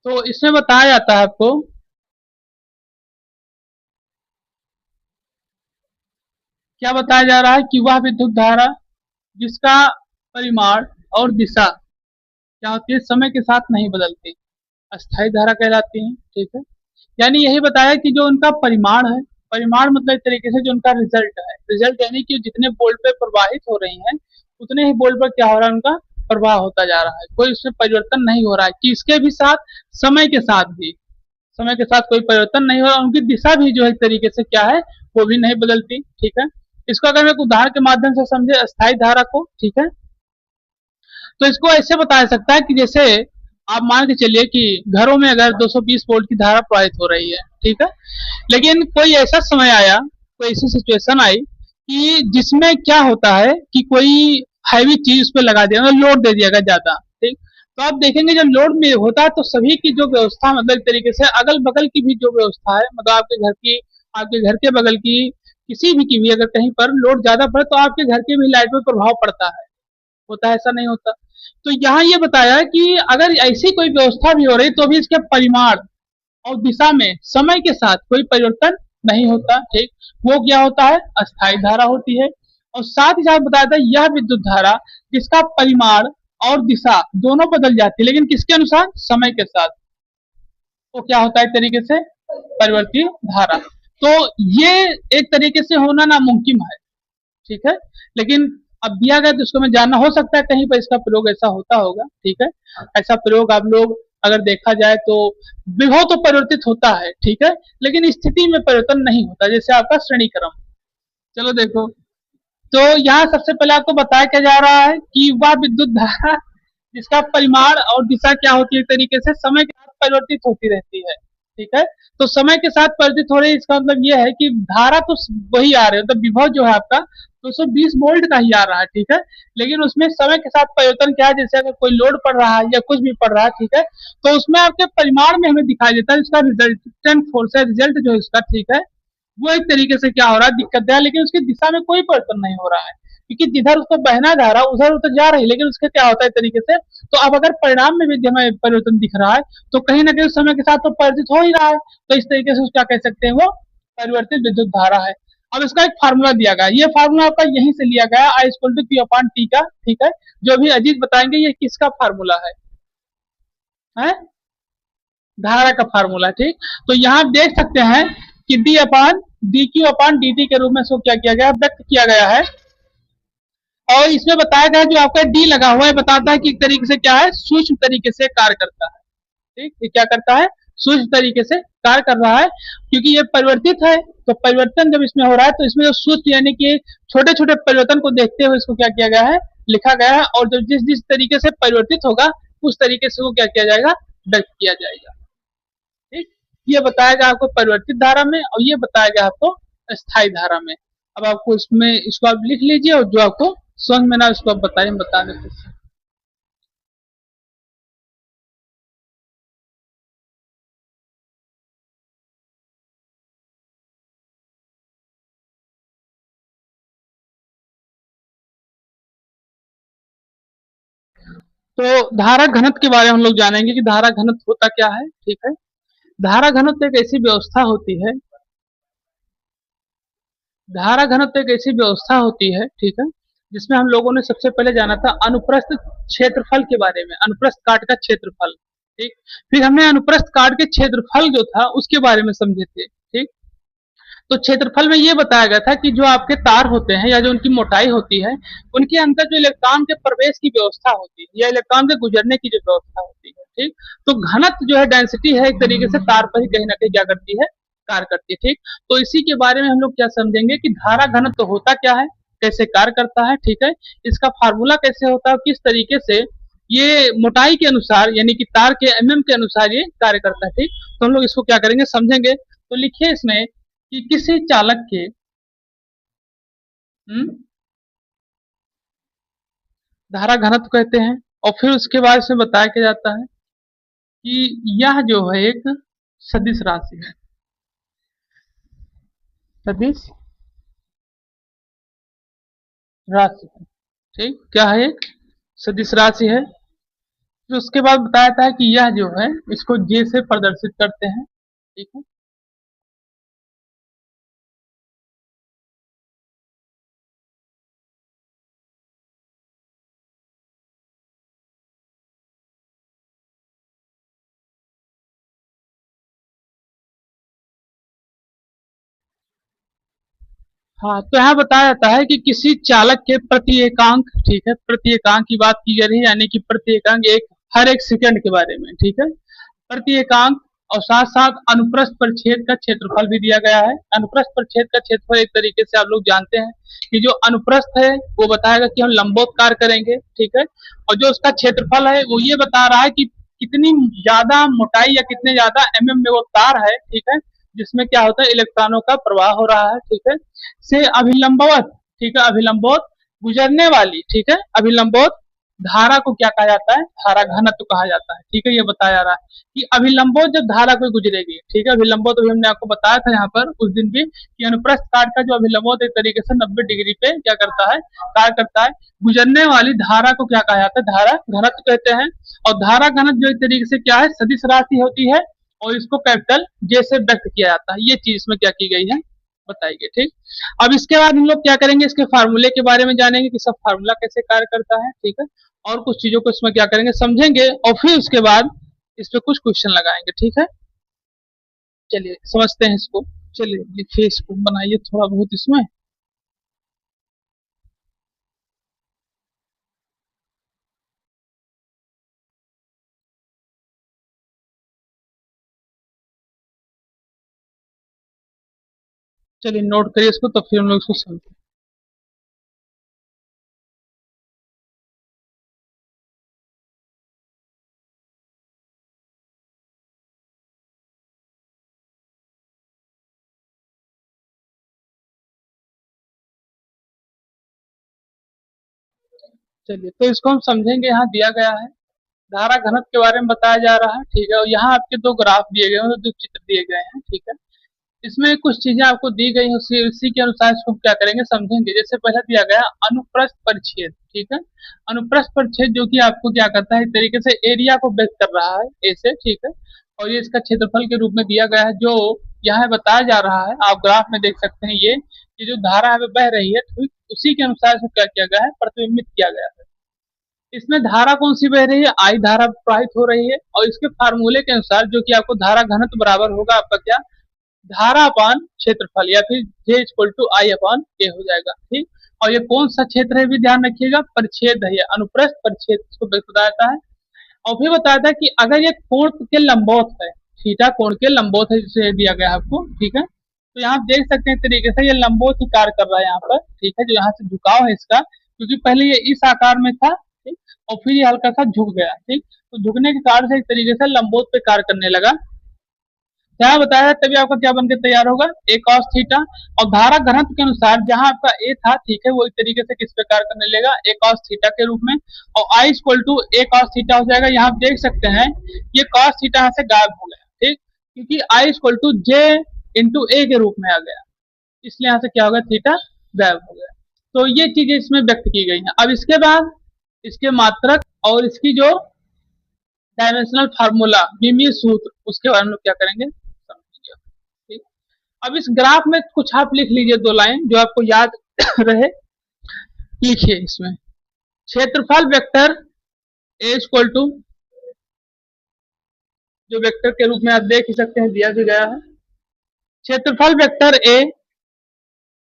तो इसमें बताया जाता है आपको, क्या बताया जा रहा है कि वह विद्युत धारा जिसका परिमाण और दिशा क्या होती है, समय के साथ नहीं बदलती, अस्थायी धारा कहलाती है, ठीक है। यानी यही बताया कि जो उनका परिमाण है, परिमाण मतलब एक तरीके से जो उनका रिजल्ट है, रिजल्ट यानी कि जितने वोल्ट पे प्रवाहित हो रही हैं उतने ही वोल्ट पर क्या हो रहा है, उनका प्रवाह होता जा रहा है, कोई उसमें परिवर्तन नहीं हो रहा है, कि इसके भी साथ समय के साथ भी, समय के साथ कोई परिवर्तन नहीं हो रहा, उनकी दिशा भी जो है एक तरीके से क्या है, वो भी नहीं बदलती, ठीक है। इसको अगर मैं एक उदाहरण के माध्यम से समझे अस्थायी धारा को, ठीक है, तो इसको ऐसे बताया सकता है कि जैसे आप मान के चलिए कि घरों में अगर 220 वोल्ट की धारा प्रवाहित हो रही है, ठीक है, लेकिन कोई ऐसा समय आया, कोई ऐसी सिचुएशन आई कि जिसमें क्या होता है कि कोई हैवी चीज उस पर लगा दिया, मतलब लोड दे दिया गया ज्यादा, ठीक। तो आप देखेंगे जब लोड में होता है तो सभी की जो व्यवस्था, मतलब एक तरीके से अगल बगल की भी जो व्यवस्था है, मतलब आपके घर की, आपके घर के बगल की, किसी भी की भी अगर कहीं पर लोड ज्यादा पड़े तो आपके घर की भी लाइट में प्रभाव पड़ता है, होता है, ऐसा नहीं होता। तो यहाँ ये बताया कि अगर ऐसी कोई व्यवस्था भी हो रही तो भी इसके परिमाण और दिशा में समय के साथ कोई परिवर्तन नहीं होता, ठीक। वो क्या होता है, अस्थायी धारा होती है। और साथ ही साथ बताया था यह विद्युत धारा जिसका परिमाण और दिशा दोनों बदल जाती है, लेकिन किसके अनुसार, समय के साथ, वो क्या होता है एक तरीके से परिवर्ती धारा। तो ये एक तरीके से होना नामुमकिन है, ठीक है, लेकिन अब दिया गया तो इसको मैं जानना, हो सकता है कहीं पर इसका प्रयोग ऐसा होता होगा, ठीक है। ऐसा प्रयोग आप लोग अगर देखा जाए तो विभव तो परिवर्तित होता है, ठीक है, लेकिन स्थिति में परिवर्तन नहीं होता, जैसे आपका श्रेणी क्रम। चलो देखो, तो यहाँ सबसे पहले आपको बताया क्या जा रहा है कि वह विद्युत धारा जिसका परिमाण और दिशा क्या होती है, एक तरीके से समय के साथ परिवर्तित होती रहती है, ठीक है। तो समय के साथ परिवर्तित हो रही है, इसका मतलब यह है कि धारा तो वही आ रही है, मतलब विभव जो है आपका 220 वोल्ट का ही आ रहा है, ठीक है, लेकिन उसमें समय के साथ परिवर्तन क्या है, जैसे अगर कोई लोड पड़ रहा है या कुछ भी पड़ रहा है, ठीक है, तो उसमें आपके परिमाण में हमें दिखाई देता है इसका रिजल्टेंट फोर्स है, रिजल्ट जो है इसका, ठीक है, वो एक तरीके से क्या हो रहा है, दिक्कत है, लेकिन उसकी दिशा में कोई परिवर्तन नहीं हो रहा है, क्योंकि जिधर उसको बहना जा रहा है उधर उधर जा रही है, लेकिन उसका क्या होता है तरीके से। तो अब अगर परिणाम में भी हमें परिवर्तन दिख रहा है तो कहीं ना कहीं समय के साथ तो परिवर्तित हो ही रहा है, तो इस तरीके से क्या कह सकते हैं, वो परिवर्तित विद्युत धारा है। अब इसका एक फार्मूला दिया गया, ये फार्मूला आपका यहीं से लिया गया, I equal to Q upon T का, ठीक है, जो भी अजीत बताएंगे ये किसका फार्मूला है? धारा का फार्मूला, ठीक। तो यहाँ आप देख सकते हैं कि D upon D Q upon D T के रूप में इसको क्या किया गया, व्यक्त किया गया है। और इसमें बताया गया जो आपका डी लगा हुआ है बताता है कि एक तरीके से क्या है, सूक्ष्म तरीके से कार्य करता है, ठीक, ये क्या करता है, सूक्ष्म तरीके से कार्य कर रहा है, क्योंकि ये परिवर्तित है। तो परिवर्तन जब इसमें हो रहा है तो इसमें जो सूत्र यानी कि छोटे छोटे परिवर्तन को देखते हुए इसको क्या किया गया है, लिखा गया है। और जो जिस जिस तरीके से परिवर्तित होगा उस तरीके से वो क्या किया जाएगा, व्यक्त किया जाएगा। ठीक, ये बताया गया आपको परिवर्तित धारा में और ये बताया गया आपको स्थायी धारा में। अब आपको इसमें इसको आप लिख लीजिए और जो आपको समझ में ना उसको आप बताइए, बता देते हैं। तो धारा घनत्व के बारे में हम लोग जानेंगे कि धारा घनत्व होता क्या है। ठीक है, धारा घनत्व एक ऐसी व्यवस्था होती है, धारा घनत्व एक ऐसी व्यवस्था होती है, ठीक है, जिसमें हम लोगों ने सबसे पहले जाना था अनुप्रस्थ क्षेत्रफल के बारे में, अनुप्रस्थ काट का क्षेत्रफल। ठीक, फिर हमने अनुप्रस्थ काट के क्षेत्रफल जो था उसके बारे में समझे थे। ठीक, तो क्षेत्रफल में ये बताया गया था कि जो आपके तार होते हैं या जो उनकी मोटाई होती है, उनके अंदर जो इलेक्ट्रॉन के प्रवेश की व्यवस्था होती है या इलेक्ट्रॉन के गुजरने की जो व्यवस्था होती है। ठीक, तो घनत्व जो है, डेंसिटी है, एक तरीके से तार पर ही कहीं ना कहीं क्या करती है, कार्य करती है। ठीक, तो इसी के बारे में हम लोग क्या समझेंगे कि धारा घनत्व तो होता क्या है, कैसे कार्य करता है। ठीक है, इसका फार्मूला कैसे होता है, किस तरीके से ये मोटाई के अनुसार यानी कि तार के एमएम के अनुसार ये कार्य करता है। ठीक, तो हम लोग इसको क्या करेंगे, समझेंगे। तो लिखिए इसमें कि किसी चालक के धारा घनत्व कहते हैं। और फिर उसके बाद इसमें बताया क्या जाता है कि यह जो है एक सदिश राशि है, सदिश राशि है। ठीक, क्या है, एक सदिश राशि है। फिर उसके बाद बताया था कि यह जो है इसको जे से प्रदर्शित करते हैं। ठीक है, हाँ, तो यहाँ बताया जाता है कि किसी चालक के प्रति एकांक, ठीक है, प्रति एकांक की बात की जा रही है, यानी कि प्रति एकांक एक हर एक सेकंड के बारे में। ठीक है, प्रति एकांक और साथ साथ अनुप्रस्थ परिच्छेद का क्षेत्रफल भी दिया गया है। अनुप्रस्थ परिच्छेद का क्षेत्रफल एक तरीके से आप लोग जानते हैं कि जो अनुप्रस्थ है वो बताएगा कि हम लंबवत कार्य करेंगे। ठीक है, और जो उसका क्षेत्रफल है वो ये बता रहा है कि कितनी ज्यादा मोटाई या कितने ज्यादा एमएम में वो तार है। ठीक है, जिसमें क्या होता है, इलेक्ट्रॉनों का प्रवाह हो रहा है। ठीक है, से अभिलंबवत, ठीक है, अभिलंबवत गुजरने वाली, ठीक है, अभिलंबवत धारा को क्या कहा जाता है, धारा घनत्व कहा जाता है। ठीक है, ये बताया जा रहा है कि अभिलंबोत जब धारा कोई गुजरेगी। ठीक है, अभिलंबोत अभी हमने आपको बताया था यहाँ पर उस दिन भी कि अनुप्रस्थ काट का जो अभिलंबोत एक तरीके से 90 डिग्री पे क्या करता है, कार्य करता है। गुजरने वाली धारा को क्या कहा जाता है, धारा घनत्व कहते हैं। और धारा घनत्व जो एक तरीके से क्या है, सदिश राशि होती है और इसको कैपिटल जे से व्यक्त किया जाता है। ये चीज में क्या की गई है, बताई गई। ठीक, अब इसके बाद हम लोग क्या करेंगे, इसके फार्मूले के बारे में जानेंगे कि सब फार्मूला कैसे कार्य करता है। ठीक है, और कुछ चीजों को इसमें क्या करेंगे, समझेंगे और फिर उसके बाद इस पे कुछ क्वेश्चन लगाएंगे। ठीक है, चलिए समझते हैं इसको। चलिए लिखिए, इसको बनाइए थोड़ा बहुत इसमें। चलिए नोट करिए इसको, तो फिर हम लोग इसको समझते हैं। चलिए, तो इसको हम समझेंगे। यहाँ दिया गया है, धारा घनत्व के बारे में बताया जा रहा है। ठीक है, और यहाँ आपके दो ग्राफ दिए गए हैं, दो चित्र दिए गए हैं। ठीक है, इसमें कुछ चीजें आपको दी गई हैं, उसी के अनुसार इसको क्या करेंगे, समझेंगे। जैसे पहले दिया गया अनुप्रस्थ परिच्छेद। ठीक है, अनुप्रस्थ परिच्छेद जो कि आपको क्या करता है, एक तरीके से एरिया को व्यक्त कर रहा है ऐसे। ठीक है, और ये इसका क्षेत्रफल के रूप में दिया गया है, जो यहाँ बताया जा रहा है। आप ग्राफ में देख सकते हैं ये जो धारा है बह रही है, ठीक उसी के अनुसार इसको क्या किया गया है, प्रतिबिंबित किया गया है। इसमें धारा कौन सी बह रही है, आई धारा प्रवाहित हो रही है। और इसके फार्मूले के अनुसार जो कि आपको धारा घनत्व बराबर होगा आपका क्या, धारा अपान क्षेत्रफल, या फिर J इक्वल टू आई अपान ए हो जाएगा। ठीक, और ये कौन सा क्षेत्र है भी ध्यान रखिएगा, परिच्छेद है, अनुप्रस्थ परिच्छेद इसको बताया जाता है। और फिर बताया था कि अगर ये कोण के लंबवत है, थीटा कोण के लंबवत है, जिसे दिया गया है आपको, ठीक है। तो यहाँ आप देख सकते हैं तरीके से ये लंबवत ही कार्य कर रहा है यहाँ पर, ठीक है। जो यहाँ से झुकाव है इसका, क्योंकि पहले ये इस आकार में था, ठीक, और फिर ये हल्का सा झुक गया, ठीक। तो झुकने के कारण से एक तरीके से लंबवत पे कार्य करने लगा। क्या बताया है, तभी आपका क्या बनकर तैयार होगा, a cos थीटा। और धारा घनत्व के अनुसार जहां आपका a था, ठीक है, वो एक तरीके से किस प्रकार करने लेगा, a cos थीटा के रूप में, और I equal to a cos theta हो जाएगा। यहाँ आप देख सकते हैं ये cos थीटा यहाँ से गायब हो गया, ठीक, क्योंकि I equal to j into a के रूप में आ गया, इसलिए यहाँ से क्या होगा, थीटा गायब हो गया। तो ये चीजें इसमें व्यक्त की गई हैं। अब इसके बाद इसके मात्रक और इसकी जो डायमेंशनल फार्मूला, विमीय सूत्र, उसके बारे में क्या करेंगे, समझिए, ठीक। अब इस ग्राफ में कुछ आप लिख लीजिए, 2 लाइन जो आपको याद रहे, लिखिए इसमें। क्षेत्रफल वेक्टर a इक्वल टू, जो वेक्टर के रूप में आप देख ही सकते हैं, दिया भी गया है। क्षेत्रफल वेक्टर a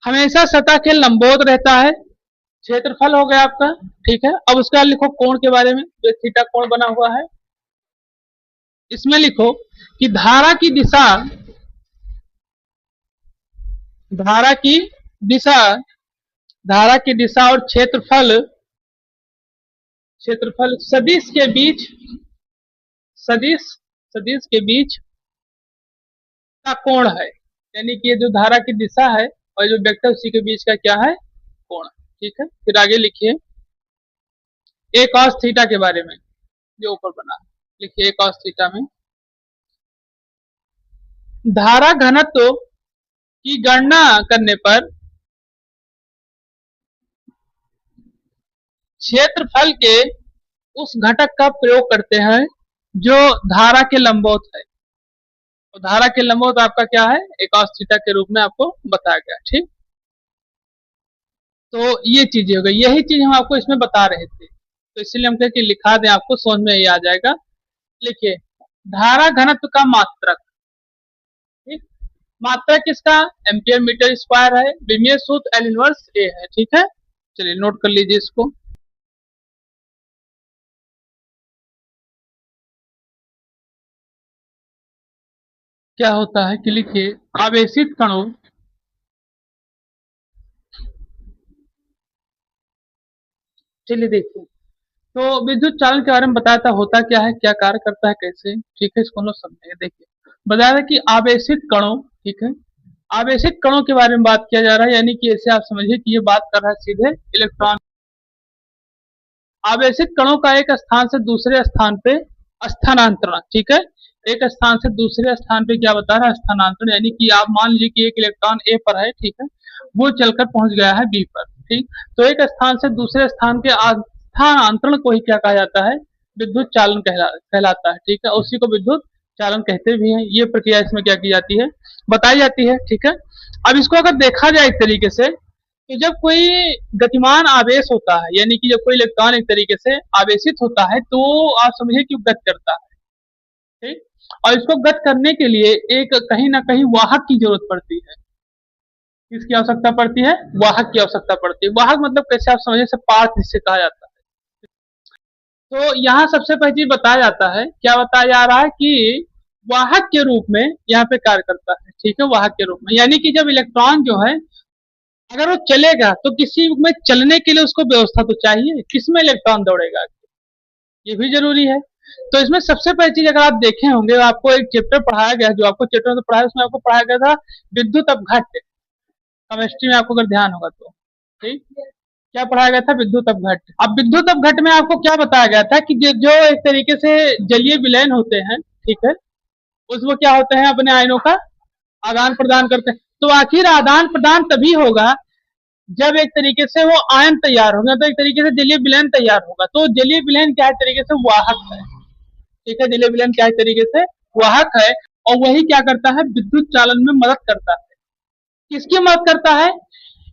हमेशा सतह के लंबवत रहता है, क्षेत्रफल हो गया आपका, ठीक है। अब उसका लिखो कोण के बारे में, जो थीटा कोण बना हुआ है, इसमें लिखो कि धारा की दिशा, धारा की दिशा, धारा की दिशा और क्षेत्रफल, क्षेत्रफल सदिश के बीच, सदिश, सदिश के बीच का कोण है। यानी कि ये जो धारा की दिशा है और जो वेक्टर, उसी के बीच का क्या है, कोण, ठीक है। फिर आगे लिखिए a cos थीटा के बारे में, जो ऊपर बना, लिखिए a cos थीटा में धारा घनत्व की गणना करने पर क्षेत्रफल के उस घटक का प्रयोग करते हैं जो धारा के लंबवत है। तो धारा के लंबवत आपका क्या है, a cos थीटा के रूप में आपको बताया गया, ठीक। तो ये चीजें हो गई, यही चीज हम आपको इसमें बता रहे थे, तो इसलिए हम कहे कि लिखा दें, आपको समझ में ये आ जाएगा। लिखिए धारा घनत्व का मात्रक, ठीक, मात्रक किसका, एम्पियर मीटर स्क्वायर है, विमीय सूत्र L इनवर्स A है, ठीक है। चलिए नोट कर लीजिए इसको। क्या होता है कि लिखिए आवेशित कणों, चलिए देखिए, तो विद्युत चालन के बारे में बताया था, होता क्या है, क्या कार्य करता है, कैसे, ठीक है, इसको लोग समझेंगे। देखिए बताया था कि आवेशित कणों, ठीक है, आवेशित कणों के बारे में बात किया जा रहा है, यानी कि ऐसे आप समझिए कि ये बात कर रहा है सीधे इलेक्ट्रॉन। आवेशित कणों का एक स्थान से दूसरे स्थान पे स्थानांतरण, ठीक है, एक स्थान से दूसरे स्थान पे क्या बता रहा है, स्थानांतरण। यानी कि आप मान लीजिए कि एक इलेक्ट्रॉन A पर है, ठीक है, वो चलकर पहुंच गया है B पर, ठीक। तो एक स्थान से दूसरे स्थान के स्थानांतरण को ही क्या कहा जाता है, विद्युत चालन कहलाता है, ठीक है। उसी को विद्युत चालन कहते भी हैं। ये प्रक्रिया इसमें क्या की जाती है, बताई जाती है, ठीक है। अब इसको अगर देखा जाए एक तरीके से, तो जब कोई गतिमान आवेश होता है, यानी कि जब कोई इलेक्ट्रॉन एक तरीके से आवेशित होता है, तो आप समझिए कि गति करता है, ठीक। और इसको गति करने के लिए एक कहीं ना कहीं वाहक की जरूरत पड़ती है। किसकी आवश्यकता पड़ती है, वाहक की आवश्यकता पड़ती है। वाहक मतलब कैसे आप समझिए, पार्थ जिसे कहा जाता है। तो यहाँ सबसे पहली चीज बताया जाता है, क्या बताया जा रहा है कि वाहक के रूप में यहाँ पे कार्य करता है, ठीक है, वाहक के रूप में। यानी कि जब इलेक्ट्रॉन जो है, अगर वो चलेगा तो किसी में चलने के लिए उसको व्यवस्था तो चाहिए, किसमें इलेक्ट्रॉन दौड़ेगा, ये भी जरूरी है। तो इसमें सबसे पहली चीज अगर आप देखे होंगे, आपको एक चैप्टर पढ़ाया गया, जो आपको चैप्टर में पढ़ाया, उसमें आपको पढ़ाया गया था विद्युत अपघट्य, केमिस्ट्री में आपको अगर ध्यान होगा तो, ठीक, क्या पढ़ाया गया था, विद्युत अपघट्य। अब विद्युत अपघट्य में आपको क्या बताया गया था कि जो एक तरीके से जलीय विलयन होते हैं, ठीक है, उसमें क्या होते हैं, अपने आयनों का आदान प्रदान करते हैं। तो आखिर आदान प्रदान तभी होगा जब एक तरीके से वो आयन तैयार होगा, तो एक तरीके से जलीय विलयन तैयार होगा। तो जलीय विलयन क्या है, तरीके से वाहक है, ठीक है, जलीय विलयन क्या है, तरीके से वाहक है, और वही क्या करता है, विद्युत चालन में मदद करता है। किसकी मदद करता है,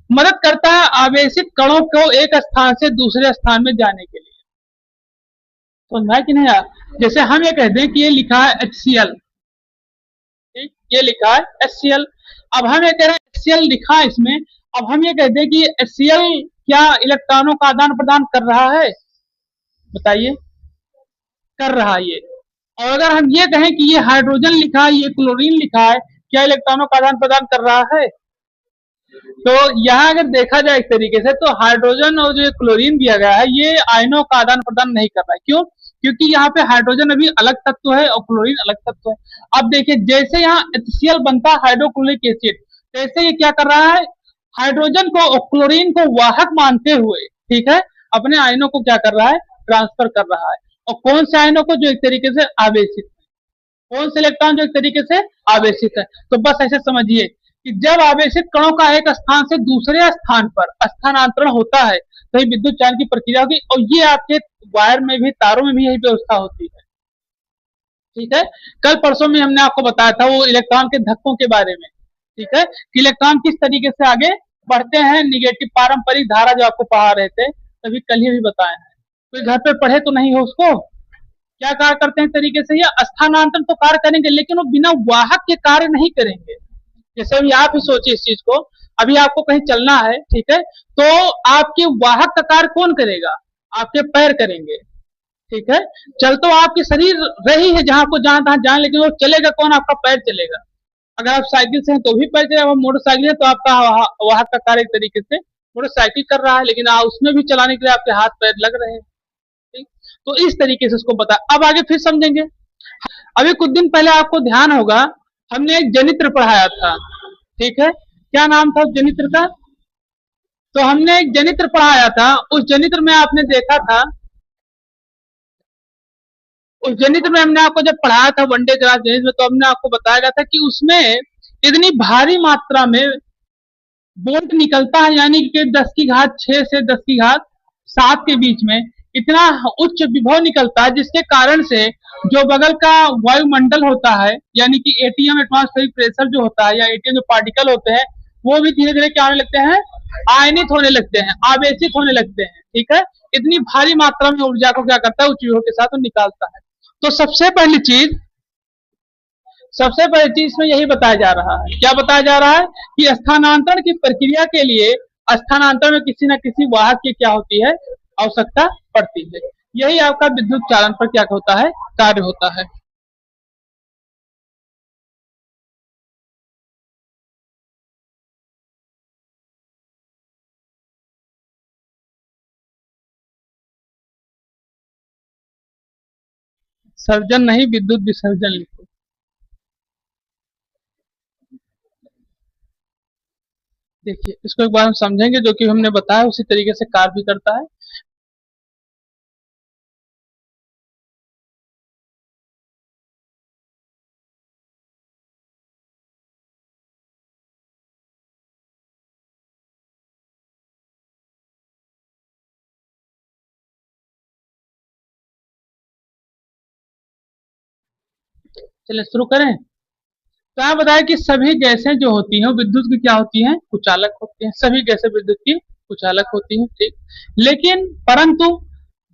मदद करता है आवेशित कणों को एक स्थान से दूसरे स्थान में जाने के लिए। समझा कि नहीं यार, जैसे हम ये कहते हैं कि ये लिखा है HCl, ठीक, ये लिखा है HCl। अब हम ये कह रहे हैं HCl लिखा है इसमें, अब हम ये कहते हैं कि HCl क्या इलेक्ट्रॉनों का आदान प्रदान कर रहा है, बताइए, कर रहा है ये, और अगर हम ये कहें कि ये हाइड्रोजन लिखा है, ये क्लोरीन लिखा है, क्या इलेक्ट्रॉनों का आदान प्रदान कर रहा है? तो यहाँ अगर देखा जाए एक तरीके से, तो हाइड्रोजन और जो क्लोरीन दिया गया है, ये आयनों का आदान प्रदान नहीं कर रहा है। क्यों? क्योंकि यहाँ पे हाइड्रोजन अभी अलग तत्व है और क्लोरीन अलग तत्व है। अब देखिए, जैसे यहाँ HCl बनता है हाइड्रोक्लोरिक एसिड, तैसे ये क्या कर रहा है, हाइड्रोजन को और क्लोरीन को वाहक मानते हुए, ठीक है, अपने आयनों को क्या कर रहा है, ट्रांसफर कर रहा है। और कौन से आयनों को? जो एक तरीके से आवेशित, कौन से इलेक्ट्रॉन जो एक तरीके से आवेशित है। तो बस ऐसे समझिए कि जब आवेशित कणों का एक स्थान से दूसरे स्थान पर स्थानांतरण होता है, तो ये विद्युत चालन की प्रक्रिया होगी। और ये आपके वायर में भी, तारों में भी यही व्यवस्था होती है। ठीक है, कल परसों में हमने आपको बताया था वो इलेक्ट्रॉन के धक्कों के बारे में। ठीक है, कि इलेक्ट्रॉन किस तरीके से आगे बढ़ते हैं, निगेटिव पारंपरिक धारा जो आपको पढ़ा रहे थे, तभी कल ही भी बताया है। कोई घर पे पढ़े तो नहीं हो उसको? क्या कार्य करते हैं तरीके से, ये स्थानांतरण तो कार्य करेंगे, लेकिन वो बिना वाहक के कार्य नहीं करेंगे। जैसे अभी आप ही सोचिए इस चीज को, अभी आपको कहीं चलना है, ठीक है, तो आपके वाहक का कार्य कौन करेगा? आपके पैर करेंगे। ठीक है, चल तो आपके शरीर रही है जहां को जहां तहां जाए, लेकिन वो चलेगा कौन? आपका पैर चलेगा। अगर आप साइकिल से हैं तो भी पैर चलेगा, मोटरसाइकिल है तो आपका वाहक का कार्य एक तरीके से मोटरसाइकिल कर रहा है, लेकिन उसमें भी चलाने के लिए आपके हाथ पैर लग रहे हैं। ठीक, तो इस तरीके से उसको बता, अब आगे फिर समझेंगे। अभी कुछ दिन पहले आपको ध्यान होगा, हमने एक जनित्र पढ़ाया था। ठीक है, क्या नाम था उस जनित्र का? तो हमने एक जनित्र पढ़ाया था, उस जनित्र में आपने देखा था, उस जनित्र में हमने आपको जब पढ़ाया था वनडे क्लास जनित्र में, तो हमने आपको बताया गया था कि उसमें इतनी भारी मात्रा में वोल्ट निकलता है, यानी कि 10 की घात 6 से 10 की घात 7 के बीच में इतना उच्च विभव निकलता है, जिसके कारण से जो बगल का वायुमंडल होता है, यानी कि एटीएम एटमॉस्फेरिक प्रेशर जो होता है, या एटीएम जो पार्टिकल होते हैं, वो भी धीरे धीरे क्या होने लगते हैं, आयनित होने लगते हैं, आवेशित होने लगते हैं। ठीक है, इतनी भारी मात्रा में ऊर्जा को क्या करता है, उच्च विभव के साथ वो निकालता है। तो सबसे पहली चीज में यही बताया जा रहा है, क्या बताया जा रहा है, कि स्थानांतरण की प्रक्रिया के लिए स्थानांतरण में किसी न किसी वाहक की क्या होती है, आवश्यकता पड़ती है। यही आपका विद्युत चालन पर क्या होता है, कार्य होता है। सर्जन नहीं, विद्युत विसर्जन लिखो। देखिए, इसको एक बार हम समझेंगे, जो कि हमने बताया उसी तरीके से कार्य भी करता है। चलिए शुरू करें। तो आप बताया कि सभी गैसें जो होती हैं, विद्युत की क्या होती हैं, कुचालक होती हैं। सभी गैसें विद्युत की कुचालक होती हैं। ठीक, लेकिन परंतु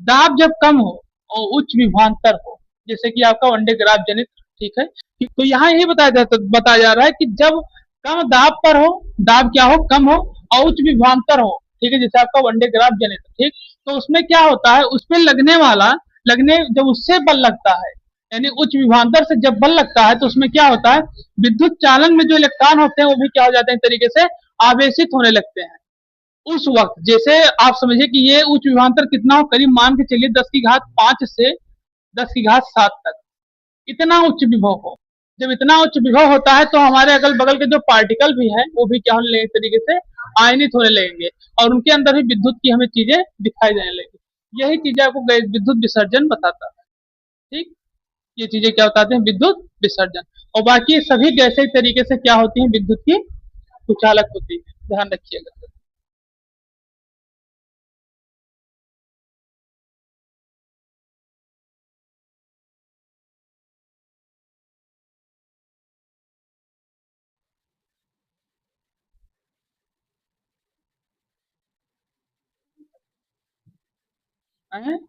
दाब जब कम हो और उच्च विभवांतर हो, जैसे कि आपका वनडे ग्राफ जनित, ठीक है, तो यहाँ यही बताया जा रहा है कि जब कम दाब पर हो, दाब क्या हो, कम हो, और उच्च विभवांतर हो, ठीक है, जैसे आपका वनडे ग्राफ जनित, ठीक, तो उसमें क्या होता है, उसमें लगने जब उससे बल लगता है, यानी उच्च विभवांतर से जब बल लगता है, तो उसमें क्या होता है, विद्युत चालन में जो इलेक्ट्रॉन होते हैं वो भी क्या हो जाते हैं, तरीके से आवेशित होने लगते हैं। उस वक्त जैसे आप समझिए कि ये उच्च विभवांतर कितना हो, करीब मान के चलिए 10 की घात 5 से 10 की घात 7 तक, इतना उच्च विभव हो। जब इतना उच्च विभव होता है, तो हमारे अगल बगल के जो पार्टिकल भी हैं, वो भी क्या होने लगेंगे, तरीके से आयनित होने लगेंगे, और उनके अंदर भी विद्युत की हमें चीजें दिखाई देने लगेगी। यही चीजें आपको विद्युत विसर्जन बताता है। ठीक, ये चीजें क्या बताते हैं, विद्युत विसर्जन। और बाकी सभी गैसें तरीके से क्या होती हैं, विद्युत की कुचालक होती है, ध्यान रखिएगा। हैं?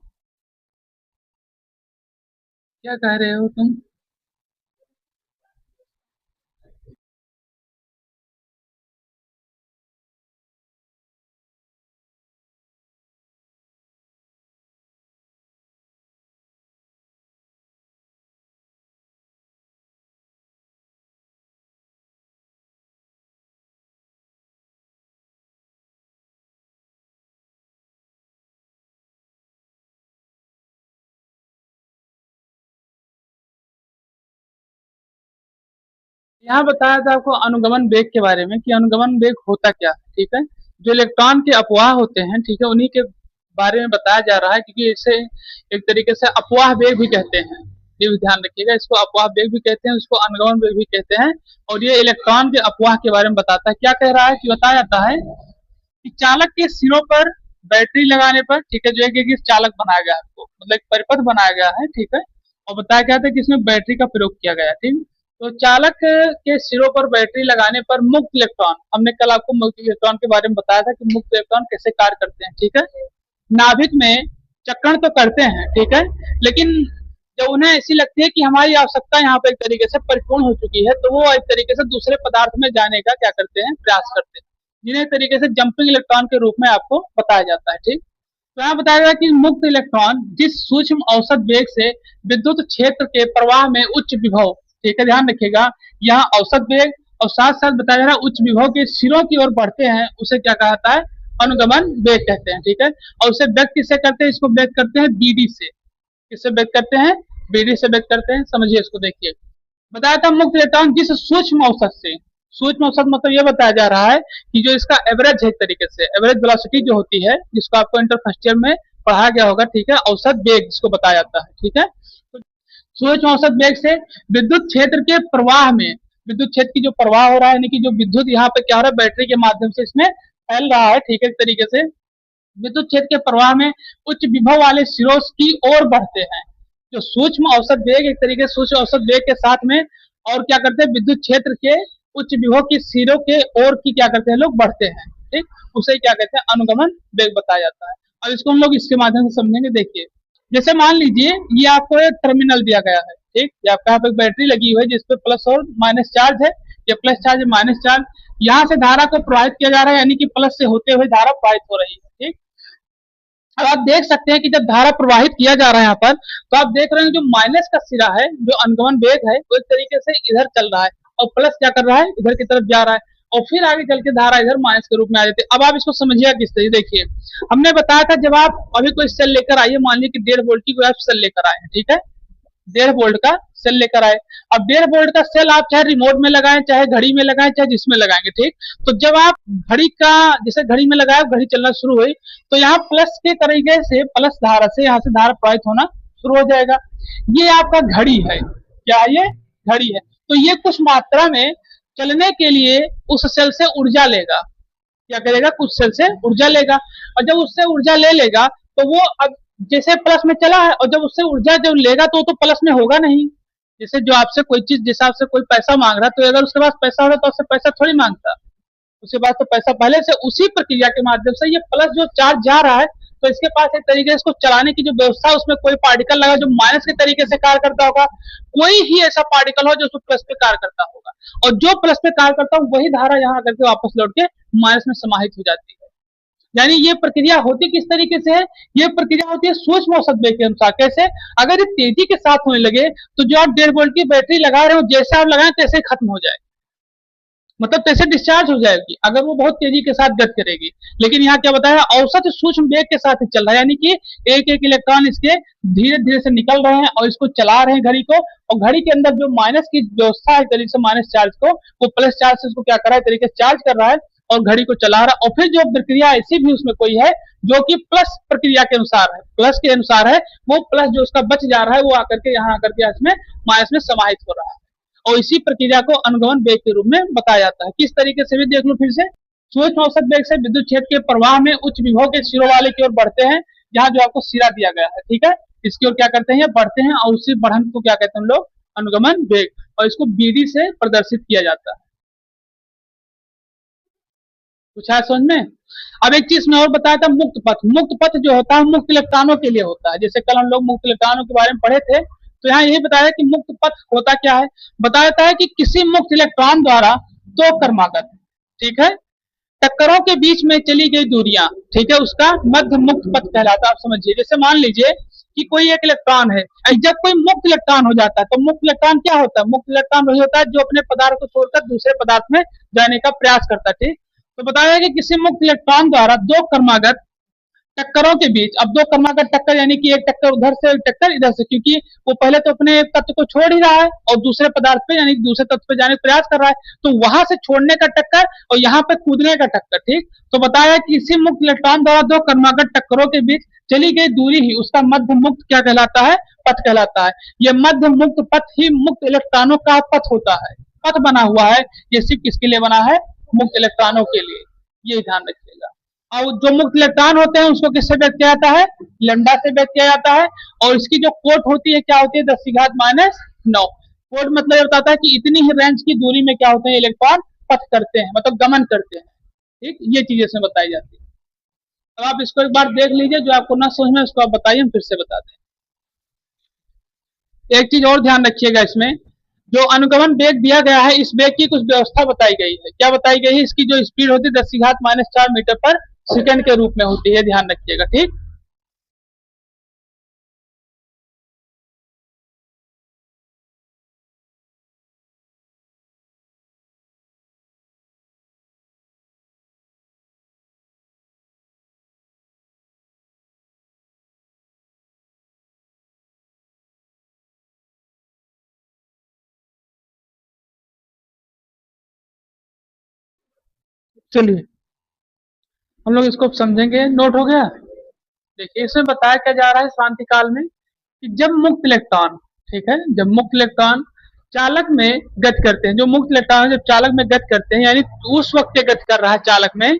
क्या कह रहे हो तुम? यहाँ बताया था आपको अनुगमन वेग के बारे में कि अनुगमन वेग होता क्या है, ठीक है। जो इलेक्ट्रॉन के अपवाह होते हैं, ठीक है, उन्हीं के बारे में बताया जा रहा है, क्योंकि इसे एक तरीके से अपवाह वेग भी कहते हैं। ये भी ध्यान रखिएगा, इसको अपवाह वेग भी कहते हैं, उसको अनुगमन वेग भी कहते हैं। और ये इलेक्ट्रॉन के अपवाह के बारे में बताता है। क्या कह रहा है कि बताया जाता है कि चालक के सिरों पर बैटरी लगाने पर, ठीक है, जो है कि चालक बनाया गया है आपको, मतलब एक परिपथ बनाया गया है, ठीक है। और बताया गया था कि इसमें बैटरी का प्रयोग किया गया है, ठीक। तो चालक के सिरों पर बैटरी लगाने पर मुक्त इलेक्ट्रॉन, हमने कल आपको मुक्त इलेक्ट्रॉन के बारे में बताया था कि मुक्त इलेक्ट्रॉन कैसे कार्य करते हैं, ठीक है। नाभिक में चक्रण तो करते हैं, ठीक है, लेकिन जब उन्हें ऐसी लगती है कि हमारी आवश्यकता यहाँ पर एक तरीके से परिपूर्ण हो चुकी है, तो वो एक तरीके से दूसरे पदार्थ में जाने का क्या करते हैं, प्रयास करते हैं, जिन्हें एक तरीके से जंपिंग इलेक्ट्रॉन के रूप में आपको बताया जाता है, ठीक। तो यहाँ बताया गया कि मुक्त इलेक्ट्रॉन जिस सूक्ष्म औसत वेग से विद्युत क्षेत्र के प्रवाह में उच्च विभव, ठीक है, ध्यान रखिएगा, यहाँ औसत वेग और साथ साथ बताया जा रहा है उच्च विभव के सिरों की ओर बढ़ते हैं, उसे क्या कहता है, अनुगमन वेग कहते हैं, ठीक है। और उसे व्यक्त किससे करते हैं, इसको व्यक्त करते हैं बीडी से। किससे व्यक्त करते हैं, बीडी से व्यक्त करते हैं। समझिए इसको, देखिए बताया था मुक्त इलेक्ट्रॉन जिस सूक्ष्म औसत से, सूक्ष्म औसत मतलब ये बताया जा रहा है कि जो इसका एवरेज है, एक तरीके से एवरेज वेलोसिटी जो होती है, जिसको आपको इंटर फर्स्ट ईयर में पढ़ाया गया होगा, ठीक है, औसत वेग जिसको बताया जाता है, ठीक है। तो सूक्ष्म औसत वेग से विद्युत क्षेत्र के प्रवाह में, विद्युत क्षेत्र की जो प्रवाह हो रहा है, यानी कि जो विद्युत यहाँ पे क्या हो रहा है, बैटरी के माध्यम से इसमें फैल रहा है, ठीक है, एक तरीके से विद्युत क्षेत्र के प्रवाह में उच्च विभव वाले सिरों की ओर बढ़ते हैं। जो सूक्ष्म औसत वेग, एक तरीके से सूक्ष्म औसत वेग के साथ में और क्या करते हैं, विद्युत क्षेत्र के उच्च विभव की सिरों के ओर की क्या करते हैं, लोग बढ़ते हैं, ठीक। उसे क्या कहते हैं, अनुगमन वेग बताया जाता है। अब इसको हम लोग इसके माध्यम से समझेंगे। देखिए, जैसे मान लीजिए ये आपको एक टर्मिनल दिया गया है, ठीक, ये आपका यहाँ पे बैटरी लगी हुई है जिसपे प्लस और माइनस चार्ज है, ये प्लस चार्ज है, माइनस चार्ज, यहाँ से धारा को प्रवाहित किया जा रहा है, यानी कि प्लस से होते हुए धारा प्रवाहित हो रही है, ठीक। अब आप देख सकते हैं कि जब धारा प्रवाहित किया जा रहा है यहाँ पर, तो आप देख रहे हैं जो माइनस का सिरा है, जो अनुगमन वेग है, वो एक तरीके से इधर चल रहा है, और प्लस क्या कर रहा है, इधर की तरफ जा रहा है, और फिर आगे चल के धारा इधर माइनस के रूप में आ जाती है। अब आप इसको समझिएगा किस तरीके, देखिए हमने बताया था जब आप अभी कोई सेल लेकर आइए, मान लीजिए कि 1.5 वोल्ट की कोई आप सेल लेकर आए हैं, ठीक है, 1.5 वोल्ट का सेल लेकर आए। अब 1.5 वोल्ट का सेल आप चाहे रिमोट में लगाएं, चाहे घड़ी में लगाएं, चाहे जिसमें लगाएंगे, ठीक। तो जब आप घड़ी का, जैसे घड़ी में लगाया, घड़ी चलना शुरू हुई, तो यहाँ प्लस के तरीके से, प्लस धारा से यहाँ से धारा प्रवाहित होना शुरू हो जाएगा। ये आपका घड़ी है, क्या है ये, घड़ी है। तो ये कुछ मात्रा में चलने के लिए उस सेल से ऊर्जा लेगा, क्या करेगा, कुछ सेल से ऊर्जा लेगा, और जब उससे ऊर्जा ले लेगा तो वो अब जैसे प्लस में चला है, और जब उससे ऊर्जा जब लेगा तो वो तो प्लस में होगा नहीं। जैसे जो आपसे कोई चीज, जैसे आपसे कोई पैसा मांग रहा है, तो अगर उसके पास पैसा होता तो उससे पैसा थोड़ी मांगता, उसके पास तो पैसा पहले से, उसी प्रक्रिया के माध्यम से ये प्लस जो चार्ज जा रहा है, तो इसके पास एक तरीके से इसको चलाने की जो व्यवस्था है, उसमें कोई पार्टिकल लगा जो माइनस के तरीके से कार्य करता होगा, कोई ही ऐसा पार्टिकल हो जो उसमें प्लस पे कार्य करता होगा, और जो प्लस पे कार्य करता हो वही धारा यहाँ आकर के वापस लौट के माइनस में समाहित हो जाती है। यानी ये प्रक्रिया होती किस तरीके से है, ये प्रक्रिया होती है सूक्ष्म औसत वेग के अनुसार। कैसे, अगर ये तेजी के साथ होने लगे, तो जो आप 1.5 वोल्ट की बैटरी लगा रहे हो, जैसे आप लगाएं तैसे खत्म हो जाए, मतलब तैसे डिस्चार्ज हो जाएगी, अगर वो बहुत तेजी के साथ गति करेगी। लेकिन यहाँ क्या बताया, औसत सूक्ष्म वेग के साथ ही चल रहा है, यानी कि एक एक इलेक्ट्रॉन इसके धीरे धीरे से निकल रहे हैं और इसको चला रहे हैं घड़ी को, और घड़ी के अंदर जो माइनस की व्यवस्था है, तरीके से माइनस चार्ज को वो प्लस चार्ज से उसको क्या कर रहा है, तरीके से चार्ज कर रहा है और घड़ी को चला रहा है। और फिर जो प्रक्रिया ऐसी भी उसमें कोई है जो कि प्लस प्रक्रिया के अनुसार है, प्लस के अनुसार है, वो प्लस जो उसका बच जा रहा है वो आकर के यहाँ आकर के इसमें माइनस में समाहित हो रहा है, और इसी प्रक्रिया को अनुगमन वेग के रूप में बताया जाता है। किस तरीके से भी देख लो फिर से, सूक्ष्म औसत वेग से विद्युत क्षेत्र के प्रवाह में उच्च विभव के सिरों वाले की ओर बढ़ते हैं, यहाँ जो आपको सिरा दिया गया है, ठीक है, इसकी ओर क्या करते हैं, बढ़ते हैं, और उसी बढ़न को क्या कहते हैं हम लोग, अनुगमन वेग, और इसको बीडी से प्रदर्शित किया जाता है। कुछ है समझ में। अब एक चीज मैं और बताया था, मुक्त पथ, मुक्त पथ जो होता है मुक्त इलेक्ट्रॉनों के लिए होता है। जैसे कल हम लोग मुक्त इलेक्ट्रॉनों के बारे में पढ़े थे, तो यहाँ यही बताया कि मुक्त पथ होता क्या है, बताया जाता है कि किसी मुक्त इलेक्ट्रॉन द्वारा दो क्रमागत, ठीक है, टक्करों के बीच में चली गई दूरियां, ठीक है, उसका मध्य मुक्त पथ कहलाता है। आप समझिए, जैसे मान लीजिए कि कोई एक इलेक्ट्रॉन है, जब कोई मुक्त इलेक्ट्रॉन हो जाता है, तो मुक्त इलेक्ट्रॉन क्या होता है, मुक्त इलेक्ट्रॉन वही होता है जो अपने पदार्थ को छोड़कर दूसरे पदार्थ में जाने का प्रयास करता है, ठीक। तो बताया कि किसी मुक्त इलेक्ट्रॉन द्वारा दो क्रमागत टक्करों के बीच, अब दो क्रमागत टक्कर यानी कि एक टक्कर उधर से एक टक्कर इधर से, क्योंकि वो पहले तो अपने एक तत्व को छोड़ ही रहा है और दूसरे पदार्थ पे यानी दूसरे तत्व पे जाने का प्रयास कर रहा है, तो वहां से छोड़ने का टक्कर और यहाँ पे कूदने का टक्कर। ठीक, तो बताया कि इसी मुक्त इलेक्ट्रॉन द्वारा दो क्रमागत टक्करों के बीच चली गई दूरी ही उसका मध्य मुक्त क्या कहलाता है, पथ कहलाता है। ये मध्य मुक्त पथ ही मुक्त इलेक्ट्रॉनों का पथ होता है, पथ बना हुआ है, ये सिर्फ किसके लिए बना है, मुक्त इलेक्ट्रॉनों के लिए, ये ध्यान रखिएगा। और जो मुक्त इलेक्ट्रॉन होते हैं उसको किससे व्यक्त किया जाता है, लैम्डा से व्यक्त किया जाता है। और इसकी जो कोट होती है क्या होती है, 10⁻⁹ कोट मतलब ये बताता है कि इतनी ही रेंज की दूरी में क्या होते हैं इलेक्ट्रॉन पथ करते हैं, मतलब गमन करते हैं। ठीक, ये चीजें इसमें बताई जाती है। अब आप इसको एक बार देख लीजिए, जो आपको ना समझ में उसको आप बताइए, हम फिर से बताते हैं। एक चीज और ध्यान रखिएगा, इसमें जो अनुगमन वेग दिया गया है इस वेग की कुछ व्यवस्था बताई गई है। क्या बताई गई है, इसकी जो स्पीड होती है 10⁻⁴ मीटर पर सेकंड के रूप में होती है, ध्यान रखिएगा। ठीक, चलिए हम लोग इसको समझेंगे, नोट हो गया। देखिए इसमें बताया क्या जा रहा है शांति काल में कि जब मुक्त इलेक्ट्रॉन, ठीक है, जब मुक्त इलेक्ट्रॉन चालक में गति करते हैं, जो मुक्त इलेक्ट्रॉन जब चालक में गति करते हैं यानी उस वक्त ये गति कर रहा है चालक में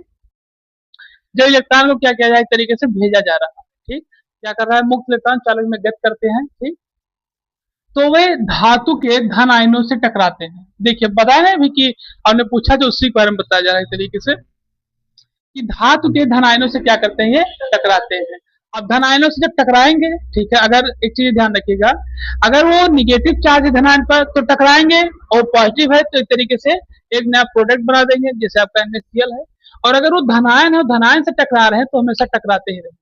जब इलेक्ट्रॉन को क्या किया जाए, एक तरीके से भेजा जा रहा है। ठीक, क्या कर रहा है, मुक्त इलेक्ट्रॉन चालक में गति करते हैं। ठीक, तो वे धातु के धन आयनों से टकराते हैं। देखिए बताया ना अभी कि हमने पूछा, जो उसी के बारे में बताया जा रहा है तरीके से कि धातु के धन आयनों से क्या करते हैं, ये टकराते हैं। अब धन आयनों से जब टकराएंगे, ठीक है, अगर एक चीज ध्यान रखिएगा, अगर वो निगेटिव चार्ज धन आयन पर तो टकराएंगे और पॉजिटिव है तो एक तरीके से एक नया प्रोडक्ट बना देंगे, जैसे आपका NaCl है। और अगर वो धनायन है, धनायन से टकरा रहे हैं तो हमेशा टकराते ही रहेंगे।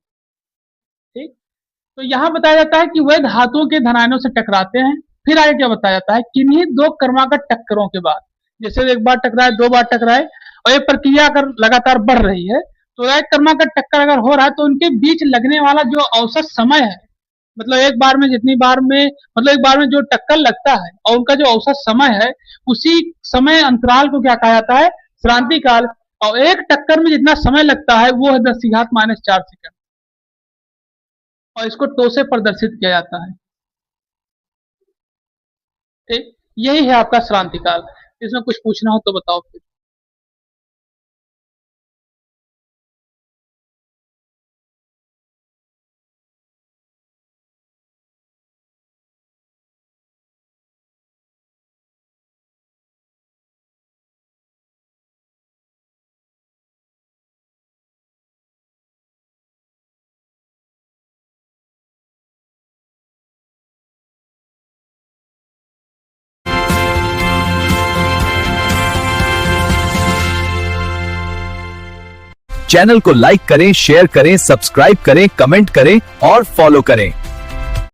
ठीक, तो यहाँ बताया जाता है कि वह धातुओं के धनायनों से टकराते हैं। फिर आगे क्या बताया जाता है, किन्हीं दो क्रमागत टक्करों के बाद, जैसे एक बार टकराए, दो बार टकराए और ये प्रक्रिया अगर लगातार बढ़ रही है, तो एक क्रमागत टक्कर अगर हो रहा है तो उनके बीच लगने वाला जो औसत समय है, मतलब एक बार में जितनी बार में, मतलब एक बार में जो टक्कर लगता है और उनका जो औसत समय है, उसी समय अंतराल को क्या कहा जाता है, श्रांति काल। और एक टक्कर में जितना समय लगता है वो है 10⁻⁴ सेकंड, और इसको टो से प्रदर्शित किया जाता है। ठीक, यही है आपका श्रांति काल। इसमें कुछ पूछना हो तो बताओ फिर। चैनल को लाइक करें, शेयर करें, सब्सक्राइब करें, कमेंट करें और फॉलो करें।